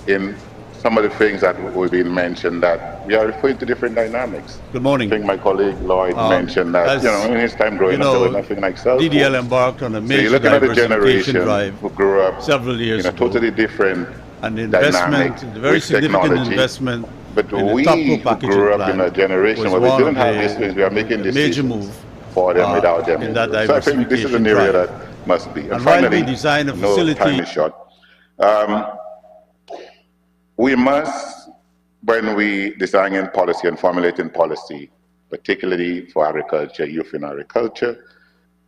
Speaker 14: in some of the things that we've been mentioned, that we are referring to different dynamics.
Speaker 16: Good morning.
Speaker 14: I think my colleague Lloyd mentioned that, in his time growing up, there was nothing like cell phones.
Speaker 16: DDL embarked on a
Speaker 14: So you're
Speaker 16: major
Speaker 14: looking at a
Speaker 16: diversification
Speaker 14: generation
Speaker 16: drive
Speaker 14: who grew up
Speaker 16: several years
Speaker 14: in a totally different
Speaker 16: and the
Speaker 14: dynamic
Speaker 16: investment, very
Speaker 14: with
Speaker 16: significant
Speaker 14: technology.
Speaker 16: investment
Speaker 14: But
Speaker 16: in the
Speaker 14: we
Speaker 16: top
Speaker 14: who
Speaker 16: packaging
Speaker 14: grew up in a
Speaker 16: plant
Speaker 14: generation
Speaker 16: was
Speaker 14: where we
Speaker 16: one
Speaker 14: didn't
Speaker 16: of
Speaker 14: have these things, we are making
Speaker 16: the
Speaker 14: decisions
Speaker 16: major move
Speaker 14: for them without them.
Speaker 16: in that
Speaker 14: So I think this is an
Speaker 16: diversification
Speaker 14: area
Speaker 16: drive.
Speaker 14: that must be. And
Speaker 16: And while we
Speaker 14: finally,
Speaker 16: design a
Speaker 14: no
Speaker 16: facility,
Speaker 14: time is short. We must, when we designing policy and formulating policy, particularly for agriculture, youth in agriculture,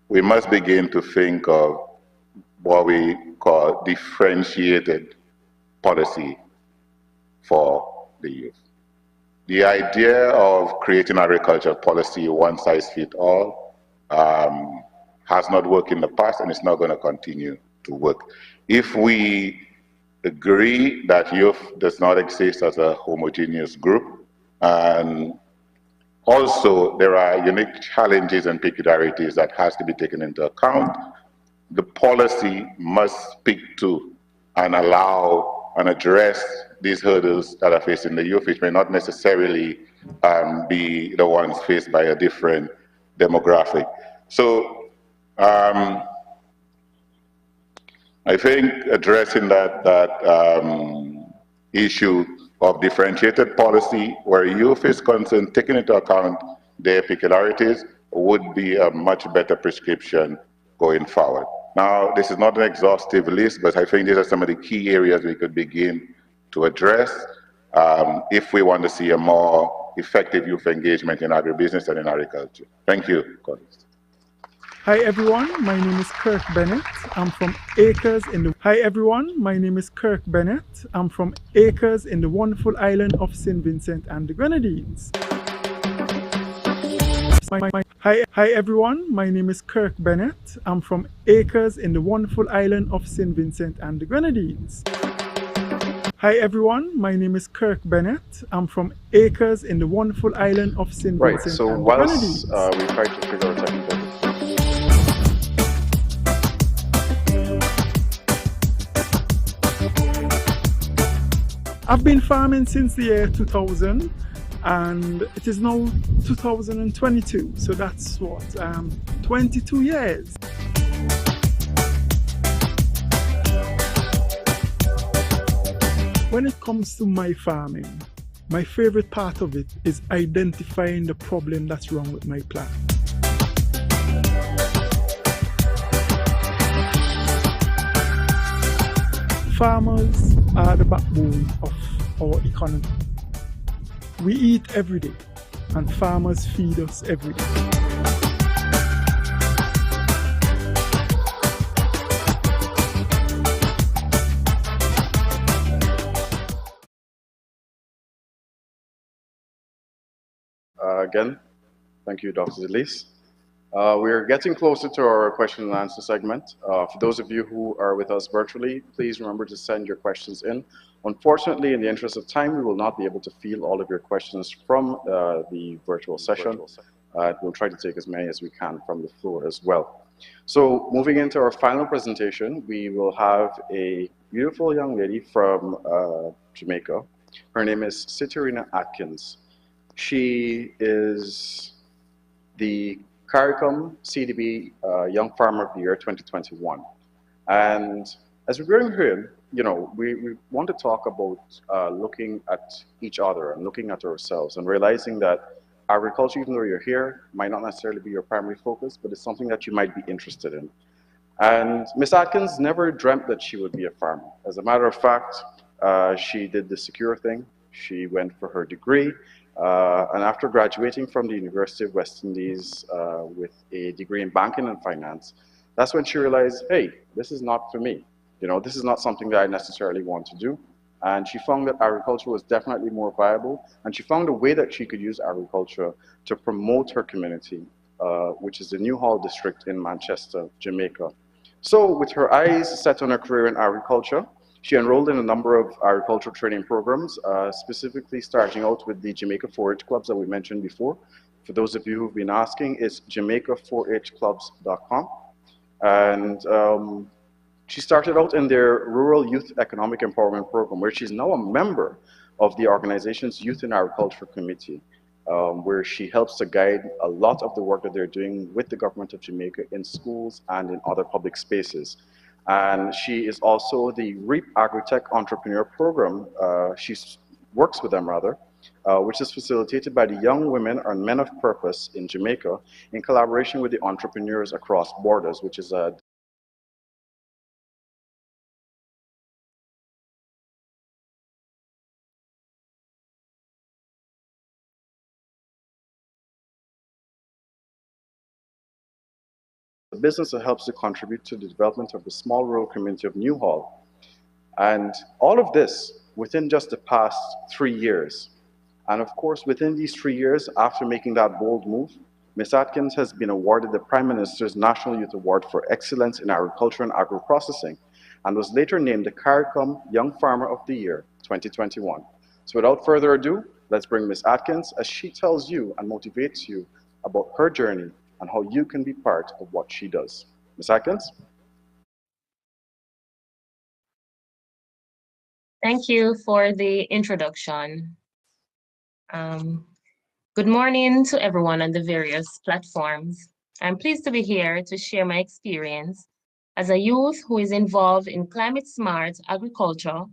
Speaker 14: we must begin to think of what we call differentiated policy for the youth. The idea of creating agricultural policy one size fits all has not worked in the past, and it's not going to continue to work. If we agree that youth does not exist as a homogeneous group, and also there are unique challenges and peculiarities that has to be taken into account, the policy must speak to and allow and address these hurdles that are facing the youth, which may not necessarily be the ones faced by a different demographic. So I think addressing that issue of differentiated policy where youth is concerned, taking into account their peculiarities, would be a much better prescription going forward. Now, this is not an exhaustive list, but I think these are some of the key areas we could begin to address if we want to see a more effective youth engagement in agribusiness and in agriculture. Thank you, colleagues.
Speaker 13: Hi everyone, my name is Kirk Bennett. I'm from Acres in the Hi everyone, my name is Kirk Bennett. I'm from Acres in the wonderful island of St. Vincent and the Grenadines. Hi everyone, my name is Kirk Bennett. I'm from Acres in the wonderful island of St. Vincent and the Grenadines. Hi everyone, my name is Kirk Bennett. I'm from Acres in the wonderful island of St. Vincent and the Grenadines.
Speaker 17: We try to figure out technical.
Speaker 13: I've been farming since the year 2000, and it is now 2022, so that's what, 22 years. When it comes to my farming, my favorite part of it is identifying the problem that's wrong with my plant. Farmers are the backbone of our economy. We eat every day, and farmers feed us every day.
Speaker 17: Again, thank you, Dr. Delis. We're getting closer to our question and answer segment. For those of you who are with us virtually, please remember to send your questions in. Unfortunately, in the interest of time, we will not be able to field all of your questions from the virtual session. We'll try to take as many as we can from the floor as well. So moving into our final presentation, we will have a beautiful young lady from Jamaica. Her name is Sitarina Atkins. She is the CARICOM CDB Young Farmer of the Year 2021. And as we're going here, we want to talk about looking at each other and looking at ourselves and realizing that agriculture, even though you're here, might not necessarily be your primary focus, but it's something that you might be interested in. And Miss Atkins never dreamt that she would be a farmer. As a matter of fact, she did the secure thing. She went for her degree, and after graduating from the University of West Indies with a degree in banking and finance, that's when she realized, hey, this is not for me. This is not something that I necessarily want to do. And she found that agriculture was definitely more viable, and she found a way that she could use agriculture to promote her community, which is the Newhall district in Manchester, Jamaica. So with her eyes set on her career in agriculture, she enrolled in a number of agricultural training programs, specifically starting out with the Jamaica 4-H clubs that we mentioned before. For those of you who've been asking, it's jamaica4hclubs.com. And she started out in their Rural Youth Economic Empowerment Program, where she's now a member of the organization's Youth in Agriculture Committee, where she helps to guide a lot of the work that they're doing with the government of Jamaica in schools and in other public spaces. And she is also the REAP Agritech Entrepreneur Program. She works with them, rather, which is facilitated by the Young Women and Men of Purpose in Jamaica in collaboration with the Entrepreneurs Across Borders, which is a business that helps to contribute to the development of the small rural community of Newhall. And all of this within just the past 3 years. And of course, within these 3 years, after making that bold move, Ms. Atkins has been awarded the Prime Minister's National Youth Award for Excellence in Agriculture and Agro-Processing, and was later named the CARICOM Young Farmer of the Year 2021. So without further ado, let's bring Ms. Atkins as she tells you and motivates you about her journey and how you can be part of what she does. Ms. Atkins?
Speaker 5: Thank you for the introduction. Good morning to everyone on the various platforms. I'm pleased to be here to share my experience as a youth who is involved in climate-smart agriculture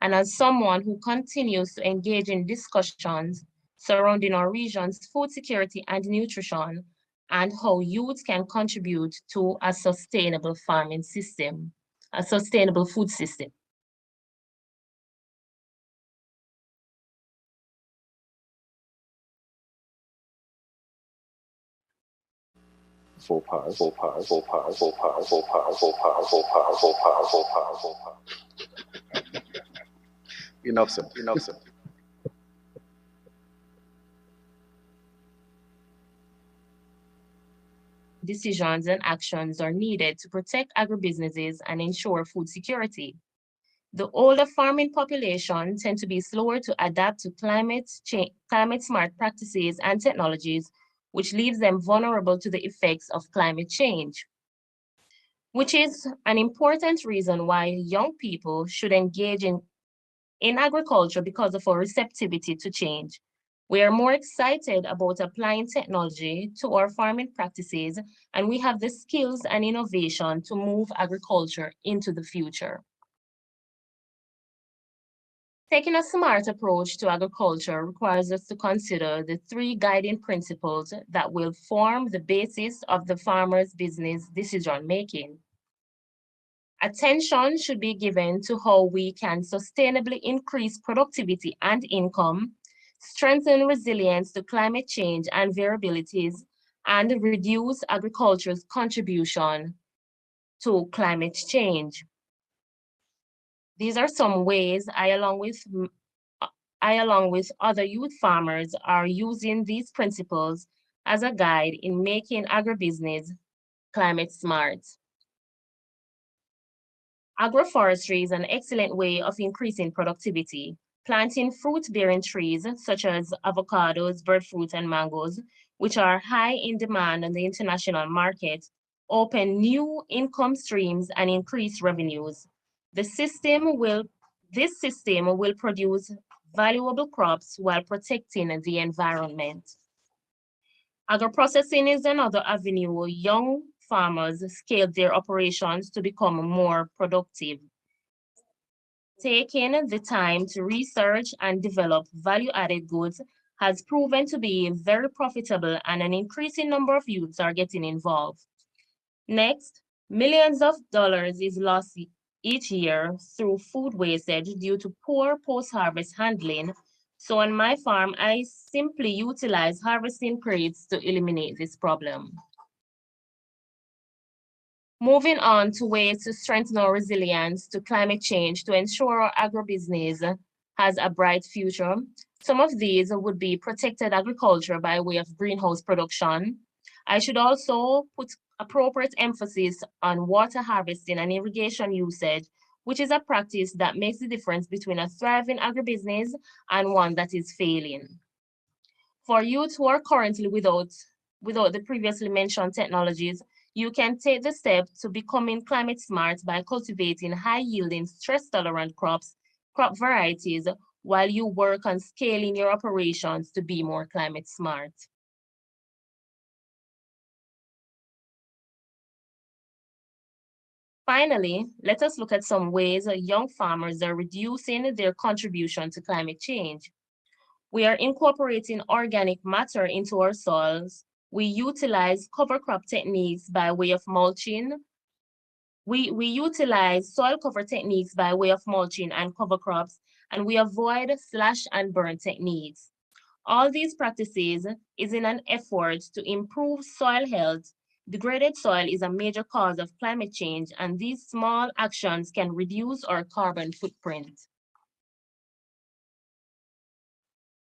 Speaker 5: and as someone who continues to engage in discussions surrounding our region's food security and nutrition and how youth can contribute to a sustainable farming system, a sustainable food system.
Speaker 17: Full pause, full pause, full pause, full pause, full pause, full pause, full pause, full pause, full pause, full pause. Enough said, enough said.
Speaker 5: Decisions and actions are needed to protect agribusinesses and ensure food security. The older farming population tend to be slower to adapt to climate-smart practices and technologies, which leaves them vulnerable to the effects of climate change, which is an important reason why young people should engage in agriculture because of our receptivity to change. We are more excited about applying technology to our farming practices, and we have the skills and innovation to move agriculture into the future. Taking a smart approach to agriculture requires us to consider the 3 guiding principles that will form the basis of the farmer's business decision-making. Attention should be given to how we can sustainably increase productivity and income, strengthen resilience to climate change and variabilities, and reduce agriculture's contribution to climate change. These are some ways I, along with other youth farmers, are using these principles as a guide in making agribusiness climate smart. Agroforestry is an excellent way of increasing productivity. Planting fruit-bearing trees such as avocados, breadfruit, and mangoes, which are high in demand on the international market, open new income streams and increase revenues. This system will produce valuable crops while protecting the environment. Agro-processing is another avenue where young farmers scale their operations to become more productive. Taking the time to research and develop value-added goods has proven to be very profitable, and an increasing number of youths are getting involved. Next, millions of dollars is lost each year through food wastage due to poor post-harvest handling. So on my farm, I simply utilize harvesting crates to eliminate this problem. Moving on to ways to strengthen our resilience to climate change to ensure our agribusiness has a bright future. Some of these would be protected agriculture by way of greenhouse production. I should also put appropriate emphasis on water harvesting and irrigation usage, which is a practice that makes the difference between a thriving agribusiness and one that is failing. For youth who are currently without the previously mentioned technologies, you can take the step to becoming climate smart by cultivating high-yielding, stress-tolerant crop varieties while you work on scaling your operations to be more climate smart. Finally, let us look at some ways young farmers are reducing their contribution to climate change. We are incorporating organic matter into our soils. We utilize cover crop techniques by way of mulching. We utilize soil cover techniques by way of mulching and cover crops, and we avoid slash and burn techniques. All these practices is in an effort to improve soil health. Degraded soil is a major cause of climate change, and these small actions can reduce our carbon footprint.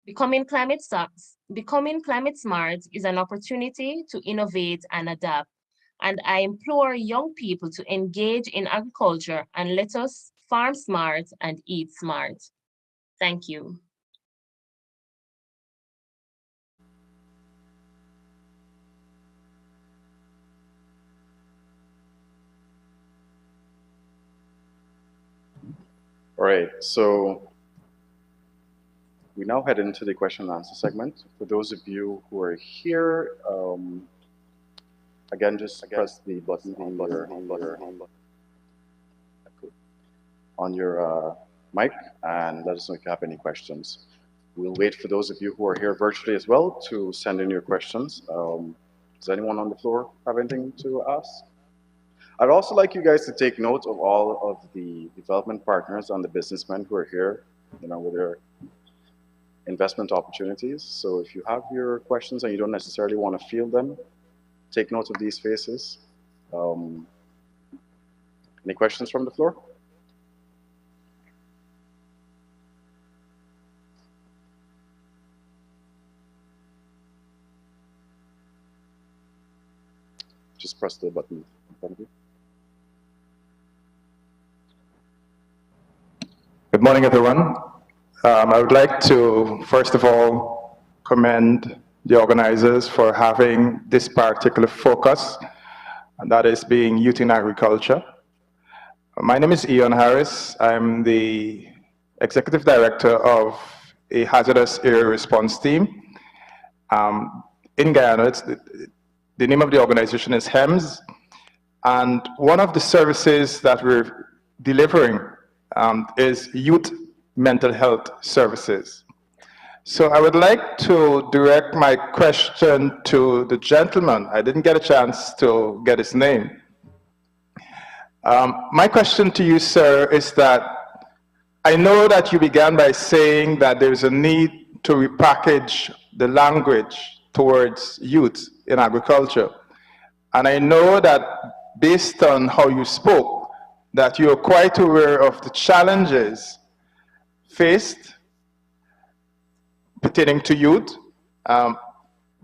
Speaker 5: Becoming climate smart is an opportunity to innovate and adapt, and I implore young people to engage in agriculture and let us farm smart and eat smart. Thank you.
Speaker 17: All right, so we now head into the question and answer segment. For those of you who are here, again, just press the button on your mic and let us know if you have any questions. We'll wait for those of you who are here virtually as well to send in your questions. Does anyone on the floor have anything to ask? I'd also like you guys to take note of all of the development partners and the businessmen who are here, with their investment opportunities. So if you have your questions and you don't necessarily want to field them, take note of these faces. Any questions from the floor? Just press the button in front of you.
Speaker 16: Good morning, everyone. I would like to, first of all, commend the organizers for having this particular focus, and that is being youth in agriculture. My name is Ian Harris. I'm the Executive Director of a hazardous area response team. In Guyana, the name of the organization is HEMS, and one of the services that we're delivering is youth mental health services. So I would like to direct my question to the gentleman. I didn't get a chance to get his name. My question to you, sir, is that I know that you began by saying that there's a need to repackage the language towards youth in agriculture. And I know that based on how you spoke, that you are quite aware of the challenges faced pertaining to youth,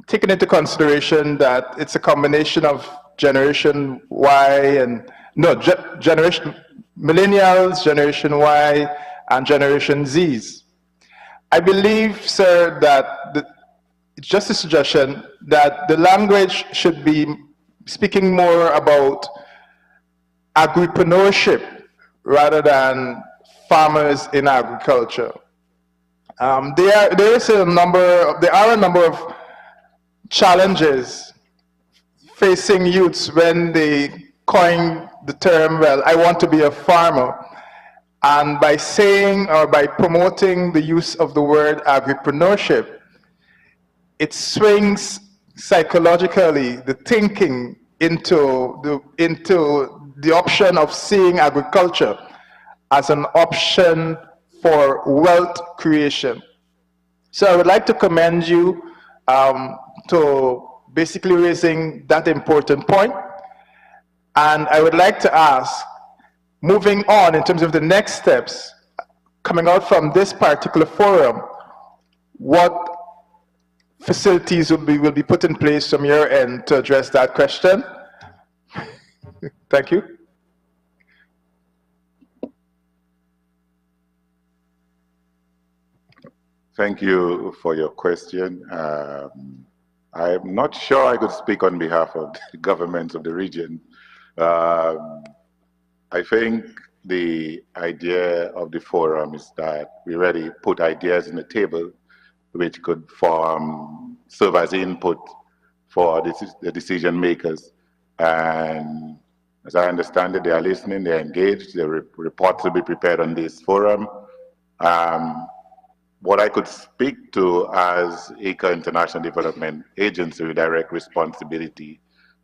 Speaker 16: taking into consideration that it's a combination of Generation Y and, Generation Millennials, Generation Y, and Generation Zs. I believe, sir, that it's just a suggestion that the language should be speaking more about agripreneurship rather than farmers in agriculture. There are a number of challenges facing youths when they coin the term, well, I want to be a farmer. And by saying or by promoting the use of the word agripreneurship, it swings psychologically the thinking into the option of seeing agriculture as an option for wealth creation. So I would like to commend you to basically raising that important point. And I would like to ask, moving on in terms of the next steps, coming out from this particular forum, what facilities will be put in place from your end to address that question? Thank you.
Speaker 14: Thank you for your question. I'm not sure I could speak on behalf of the governments of the region. I think the idea of the forum is that we already put ideas on the table which could serve as input for the decision makers. And as I understand it, they are listening, they are engaged, the reports will be prepared on this forum. What I could speak to as ICA International Development Agency with direct responsibility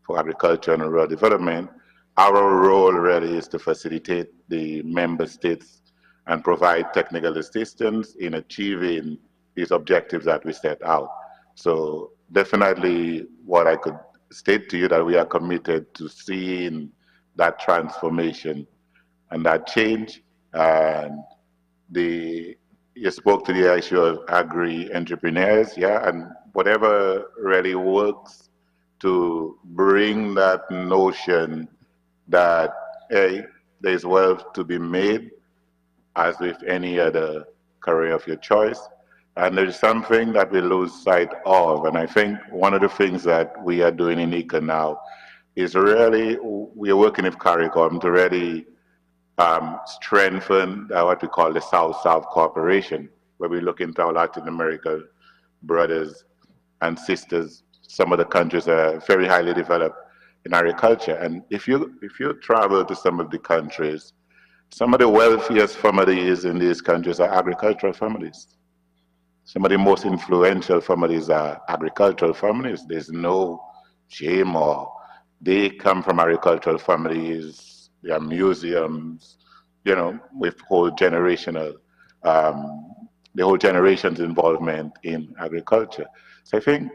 Speaker 14: for agriculture and rural development, our role really is to facilitate the member states and provide technical assistance in achieving these objectives that we set out. So definitely what I could state to you that we are committed to seeing that transformation and that change. And you spoke to the issue of agri-entrepreneurs, yeah, and whatever really works to bring that notion that, hey, there's wealth to be made, as with any other career of your choice. And there's something that we lose sight of. And I think one of the things that we are doing in ICA now is really, we are working with CARICOM to really strengthen what we call the South-South cooperation, where we look into our Latin American brothers and sisters. Some of the countries are very highly developed in agriculture. And if you travel to some of the countries, some of the wealthiest families in these countries are agricultural families. Some of the most influential families are agricultural families. There's no shame, or they come from agricultural families. There are museums, you know, with the whole generation's involvement in agriculture. So I think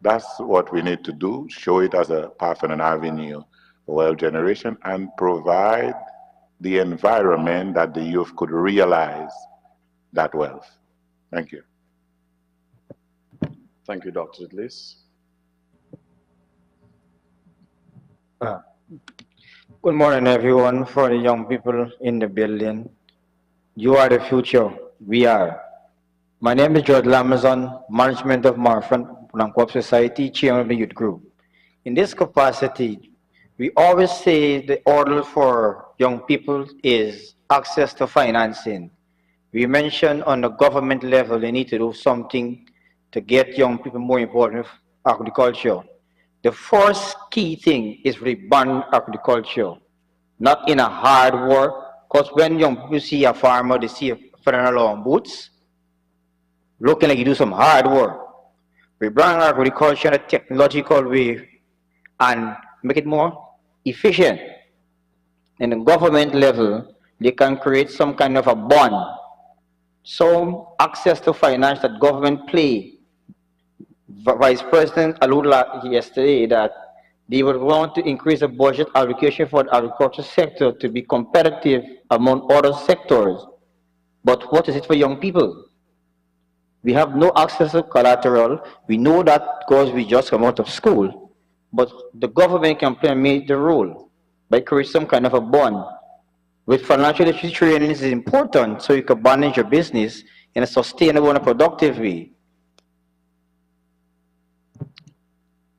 Speaker 14: that's what we need to do, show it as a path and an avenue for wealth generation and provide the environment that the youth could realize that wealth. Thank you.
Speaker 17: Thank you, Dr. Idlis.
Speaker 18: Good morning, everyone. For the young people in the building, you are the future. We are. My name is George Lamazon, Management of Marfan Co-op Society, Chairman of the Youth Group. In this capacity, we always say the order for young people is access to financing. We mentioned on the government level, they need to do something to get young people more important with agriculture. The first key thing is rebrand agriculture, not in a hard work, because when young people see a farmer, they see a fellow on boots, looking like you do some hard work. Rebrand agriculture in a technological way and make it more efficient. In the government level, they can create some kind of a bond, some access to finance that government play. Vice President alluded yesterday that they would want to increase the budget allocation for the agriculture sector to be competitive among other sectors. But what is it for young people? We have no access to collateral. We know that because we just come out of school. But the government can play and make the role by creating some kind of a bond. With financial literacy training is important so you can manage your business in a sustainable and a productive way.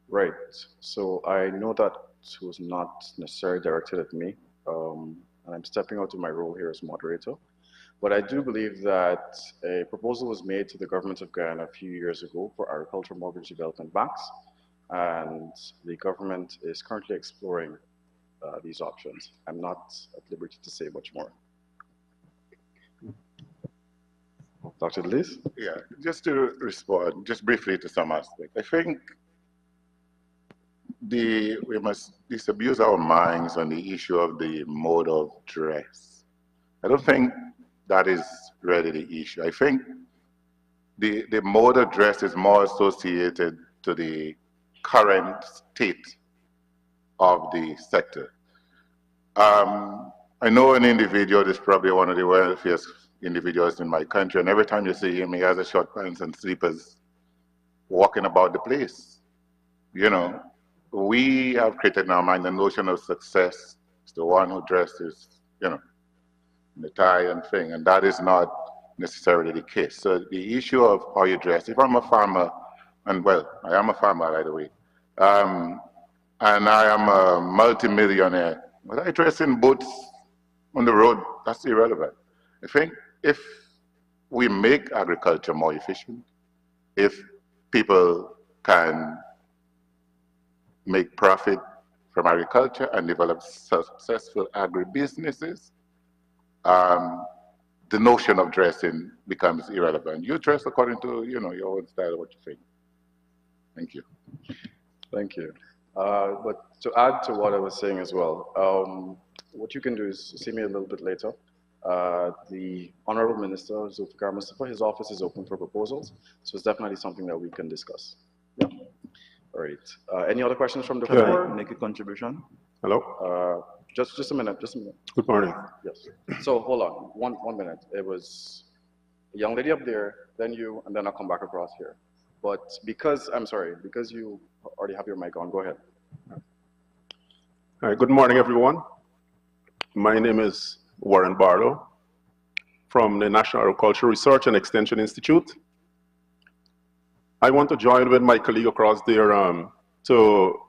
Speaker 17: Right. So I know that was not necessarily directed at me, and I'm stepping out of my role here as moderator. But I do believe that a proposal was made to the government of Guyana a few years ago for agricultural mortgage development banks, and the government is currently exploring these options. I'm not at liberty to say much more. Dr. Delis?
Speaker 14: Yeah, just to respond, just briefly to some aspect. I think we must disabuse our minds on the issue of the mode of dress. I don't think that is really the issue. I think the mode of dress is more associated to the current state of the sector. I know an individual is probably one of the wealthiest individuals in my country, and every time you see him, he has a short pants and slippers walking about the place. You know, we have created in our mind the notion of success is the one who dresses, you know, in the tie and thing, and that is not necessarily the case. So the issue of how you dress, if I'm a farmer, and well, I am a farmer, by the way, and I am a multimillionaire, but I dress in boots on the road, that's irrelevant. I think if we make agriculture more efficient, if people can make profit from agriculture and develop successful agribusinesses, the notion of dressing becomes irrelevant. You dress according to, you know, your own style, what you think. Thank you.
Speaker 17: Thank you. But to add to what I was saying as well, what you can do is see me a little bit later. The Honorable Minister, Zulfikar Mustafa, his office is open for proposals, so it's definitely something that we can discuss. Yeah. All right. Any other questions from the floor?
Speaker 19: Can I make a contribution? Hello?
Speaker 17: Just a minute,
Speaker 19: Good morning.
Speaker 17: Yes. So hold on, one minute. It was a young lady up there, then you, and then I'll come back across here. But because, I'm sorry, because you already have your mic on, go ahead.
Speaker 19: All right, good morning, everyone. My name is Warren Barlow from the National Agricultural Research and Extension Institute. I want to join with my colleague across there to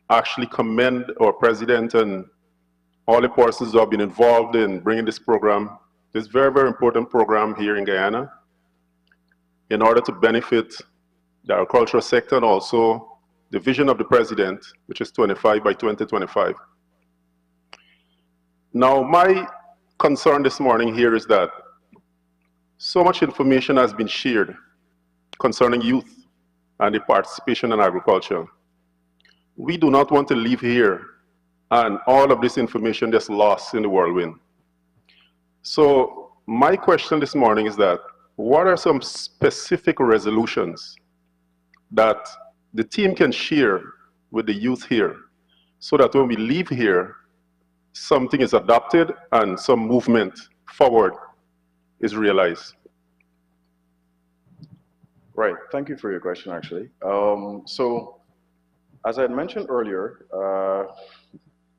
Speaker 19: actually commend our president and all the persons who have been involved in bringing this program, this very, very important program here in Guyana, in order to benefit the agricultural sector and also the vision of the president, which is 25 by 2025. Now, my concern this morning here is that so much information has been shared concerning youth and the participation in agriculture. We do not want to leave here and all of this information just lost in the whirlwind. So my question this morning is that, what are some specific resolutions that the team can share with the youth here so that when we leave here, something is adopted and some movement forward is realized?
Speaker 17: Right, thank you for your question, actually. So, as I had mentioned earlier,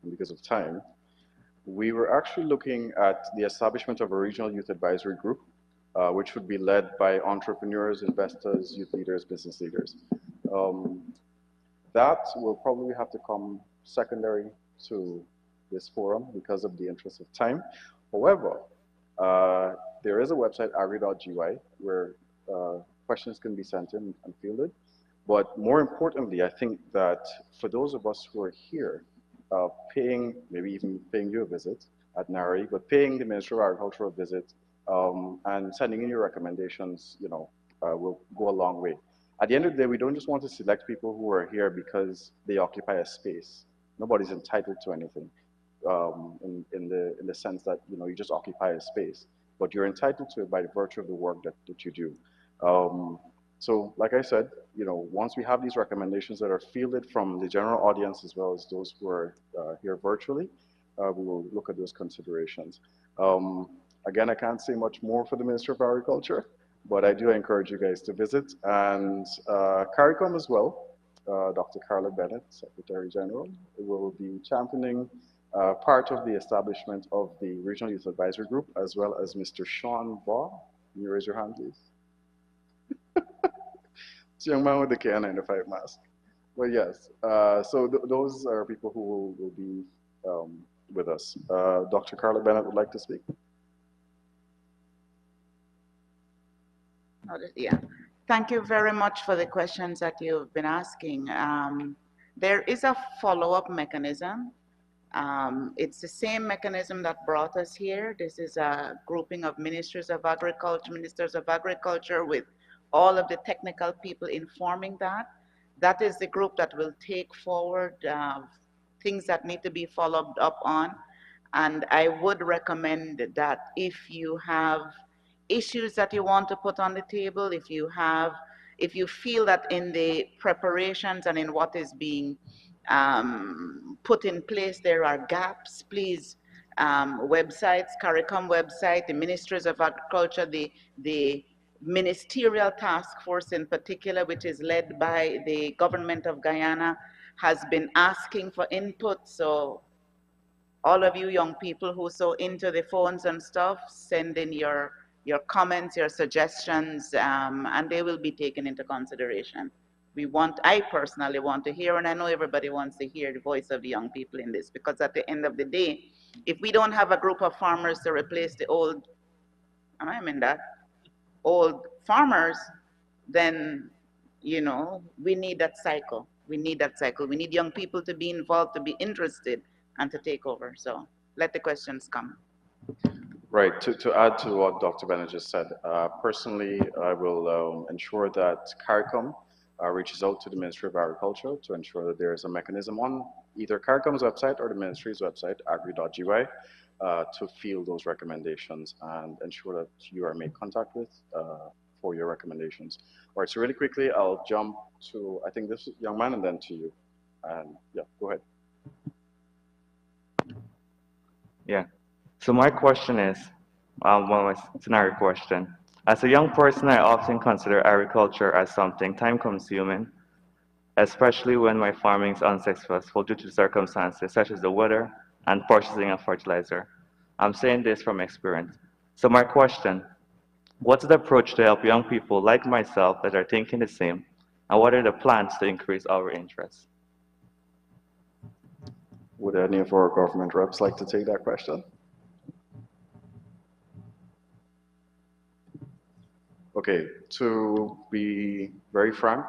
Speaker 17: because of time, we were actually looking at the establishment of a regional youth advisory group, which would be led by entrepreneurs, investors, youth leaders, business leaders. That will probably have to come secondary to this forum because of the interest of time. However, there is a website, agri.gy, where questions can be sent in and fielded. But more importantly, I think that for those of us who are here, paying, maybe even paying you a visit at NARI, but paying the Ministry of Agriculture a visit and sending in your recommendations, you know, will go a long way. At the end of the day, we don't just want to select people who are here because they occupy a space. Nobody's entitled to anything in the sense that, you know, you just occupy a space, but you're entitled to it by virtue of the work that you do. So like I said, you know, once we have these recommendations that are fielded from the general audience as well as those who are here virtually, we will look at those considerations. Again, I can't say much more for the Minister of Agriculture, but I do encourage you guys to visit. And CARICOM as well, Dr. Carla Bennett, Secretary General, will be championing part of the establishment of the Regional Youth Advisory Group, as well as Mr. Sean Baugh. Can you raise your hand, please? It's a young man with the K95 mask. But yes, so those are people who will be with us. Dr. Carla Bennett would like to speak.
Speaker 6: Yeah. Thank you very much for the questions that you've been asking. There is a follow-up mechanism. It's the same mechanism that brought us here. This is a grouping of ministers of agriculture with all of the technical people informing that. That is the group that will take forward things that need to be followed up on. And I would recommend that if you have issues that you want to put on the table, if you feel that in the preparations and in what is being put in place there are gaps, please, websites, CARICOM website, the Ministries of Agriculture, the ministerial task force in particular, which is led by the government of Guyana, has been asking for input. So all of you young people who so into the phones and stuff, send in your comments, your suggestions, and they will be taken into consideration. I personally want to hear, and I know everybody wants to hear the voice of the young people in this, because at the end of the day, if we don't have a group of farmers to replace the old, and I mean that, old farmers, then, we need that cycle. We need that cycle. We need young people to be involved, to be interested, and to take over. So let the questions come.
Speaker 17: Right. To add to what Dr. Bennett just said, personally, I will ensure that CARICOM reaches out to the Ministry of Agriculture to ensure that there is a mechanism on either CARICOM's website or the Ministry's website, agri.gy, to field those recommendations and ensure that you are made contact with for your recommendations. All right, so really quickly, I'll jump to, I think, this young man and then to you. And yeah, go ahead.
Speaker 20: Yeah. So my question is, my scenario question. As a young person, I often consider agriculture as something time-consuming, especially when my farming is unsuccessful due to circumstances such as the weather and purchasing of fertilizer. I'm saying this from experience. So my question, what's the approach to help young people like myself that are thinking the same, and what are the plans to increase our interest?
Speaker 17: Would any of our government reps like to take that question? Okay, to be very frank,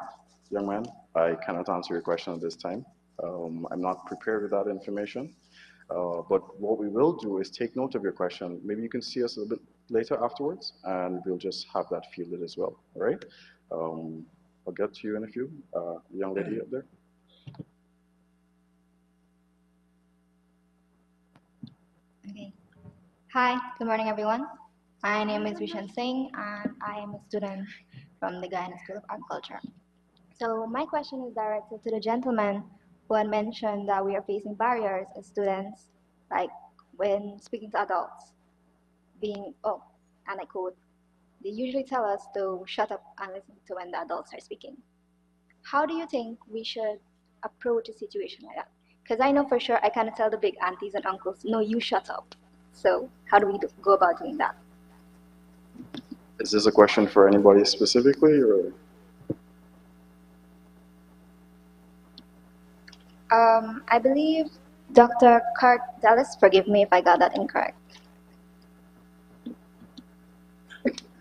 Speaker 17: young man, I cannot answer your question at this time. I'm not prepared with that information. But what we will do is take note of your question. Maybe you can see us a little bit later afterwards, and we'll just have that fielded as well, all right? I'll get to you in a few. Young lady up there.
Speaker 21: Okay. Hi, good morning, everyone. My name is Vishan Singh, and I am a student from the Guyana School of Agriculture. So my question is directed to the gentleman who had mentioned that we are facing barriers as students, like when speaking to adults, and I quote, they usually tell us to shut up and listen to when the adults are speaking. How do you think we should approach a situation like that? Because I know for sure I cannot tell the big aunties and uncles, no, you shut up. So how do we go about doing that?
Speaker 17: Is this a question for anybody specifically, or?
Speaker 21: I believe Dr. Cart Dallas, forgive me if I got that incorrect.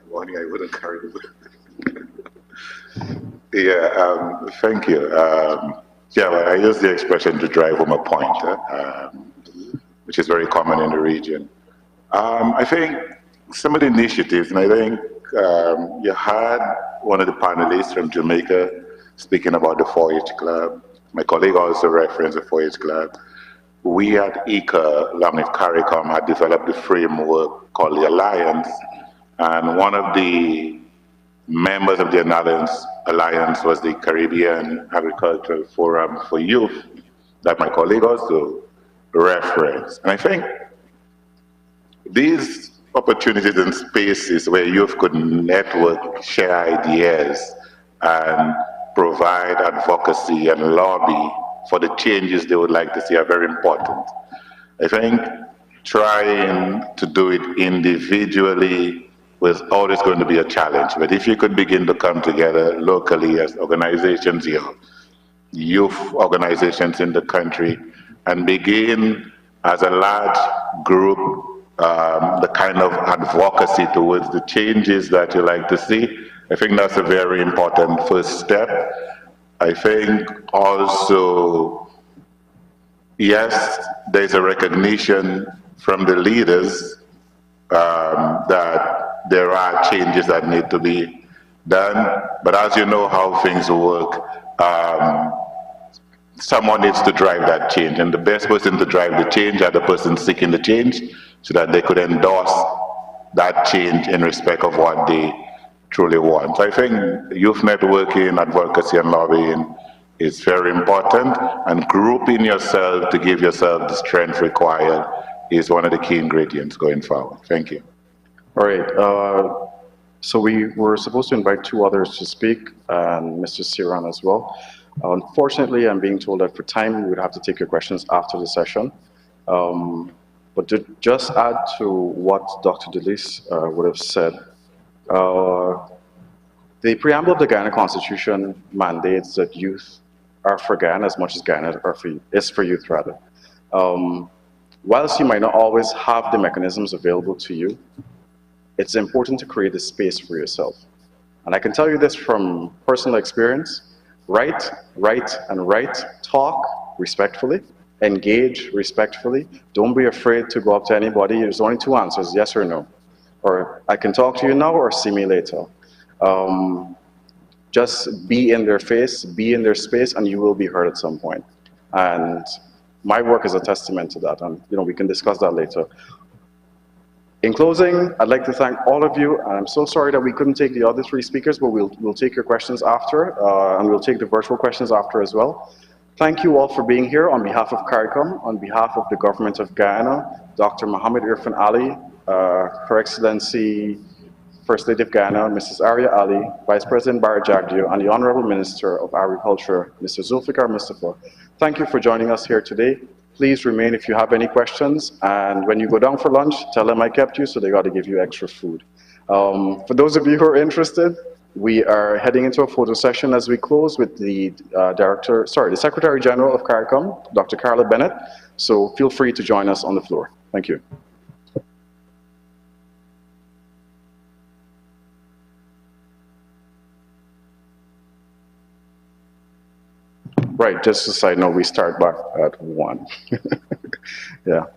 Speaker 14: Warning, I wouldn't carry the Yeah, thank you. Yeah, well, I use the expression to drive home a point, which is very common in the region. I think some of the initiatives, and I think you had one of the panelists from Jamaica speaking about the 4-H Club. My colleague also referenced the 4-H Club. We at ICA, along with CARICOM, had developed a framework called the Alliance, and one of the members of the Alliance was the Caribbean Agricultural Forum for Youth that my colleague also referenced. And I think these opportunities and spaces where youth could network, share ideas, and provide advocacy and lobby for the changes they would like to see are very important. I think trying to do it individually was always going to be a challenge, but if you could begin to come together locally as organizations here, youth organizations in the country, and begin as a large group the kind of advocacy towards the changes that you like to see, I think that's a very important first step. I think also, yes, there's a recognition from the leaders that there are changes that need to be done, but as you know how things work, someone needs to drive that change, and the best person to drive the change are the person seeking the change, so that they could endorse that change in respect of what they truly want. So I think youth networking, advocacy, and lobbying is very important, and grouping yourself to give yourself the strength required is one of the key ingredients going forward. Thank you.
Speaker 17: All right. So we were supposed to invite two others to speak, and Mr. Siran as well. Unfortunately, I'm being told that for time, we would have to take your questions after the session. But to just add to what Dr. Delis would have said, the preamble of the Guyana Constitution mandates that youth are for Guyana as much as Guyana is for youth, rather. Whilst you might not always have the mechanisms available to you, it's important to create a space for yourself. And I can tell you this from personal experience: write, talk respectfully, engage respectfully. Don't be afraid to go up to anybody. There's only two answers, yes or no. Or I can talk to you now, or see me later. Just be in their face, be in their space, and you will be heard at some point. And my work is a testament to that, and we can discuss that later. In closing, I'd like to thank all of you, and I'm so sorry that we couldn't take the other three speakers, but we'll take your questions after, and we'll take the virtual questions after as well. Thank you all for being here on behalf of CARICOM, on behalf of the Government of Guyana, Dr. Mohammed Irfan Ali, Her Excellency First Lady of Guyana, Mrs. Arya Ali, Vice President Barry Jagdeo, and the Honorable Minister of Agriculture, Mr. Zulfikar Mustafa. Thank you for joining us here today. Please remain if you have any questions, and when you go down for lunch, tell them I kept you, so they got to give you extra food. For those of you who are interested, we are heading into a photo session as we close with the the Secretary General of CARICOM, Dr. Carla Bennett. So feel free to join us on the floor. Thank you. Right, just a side note, we start back at 1. Yeah.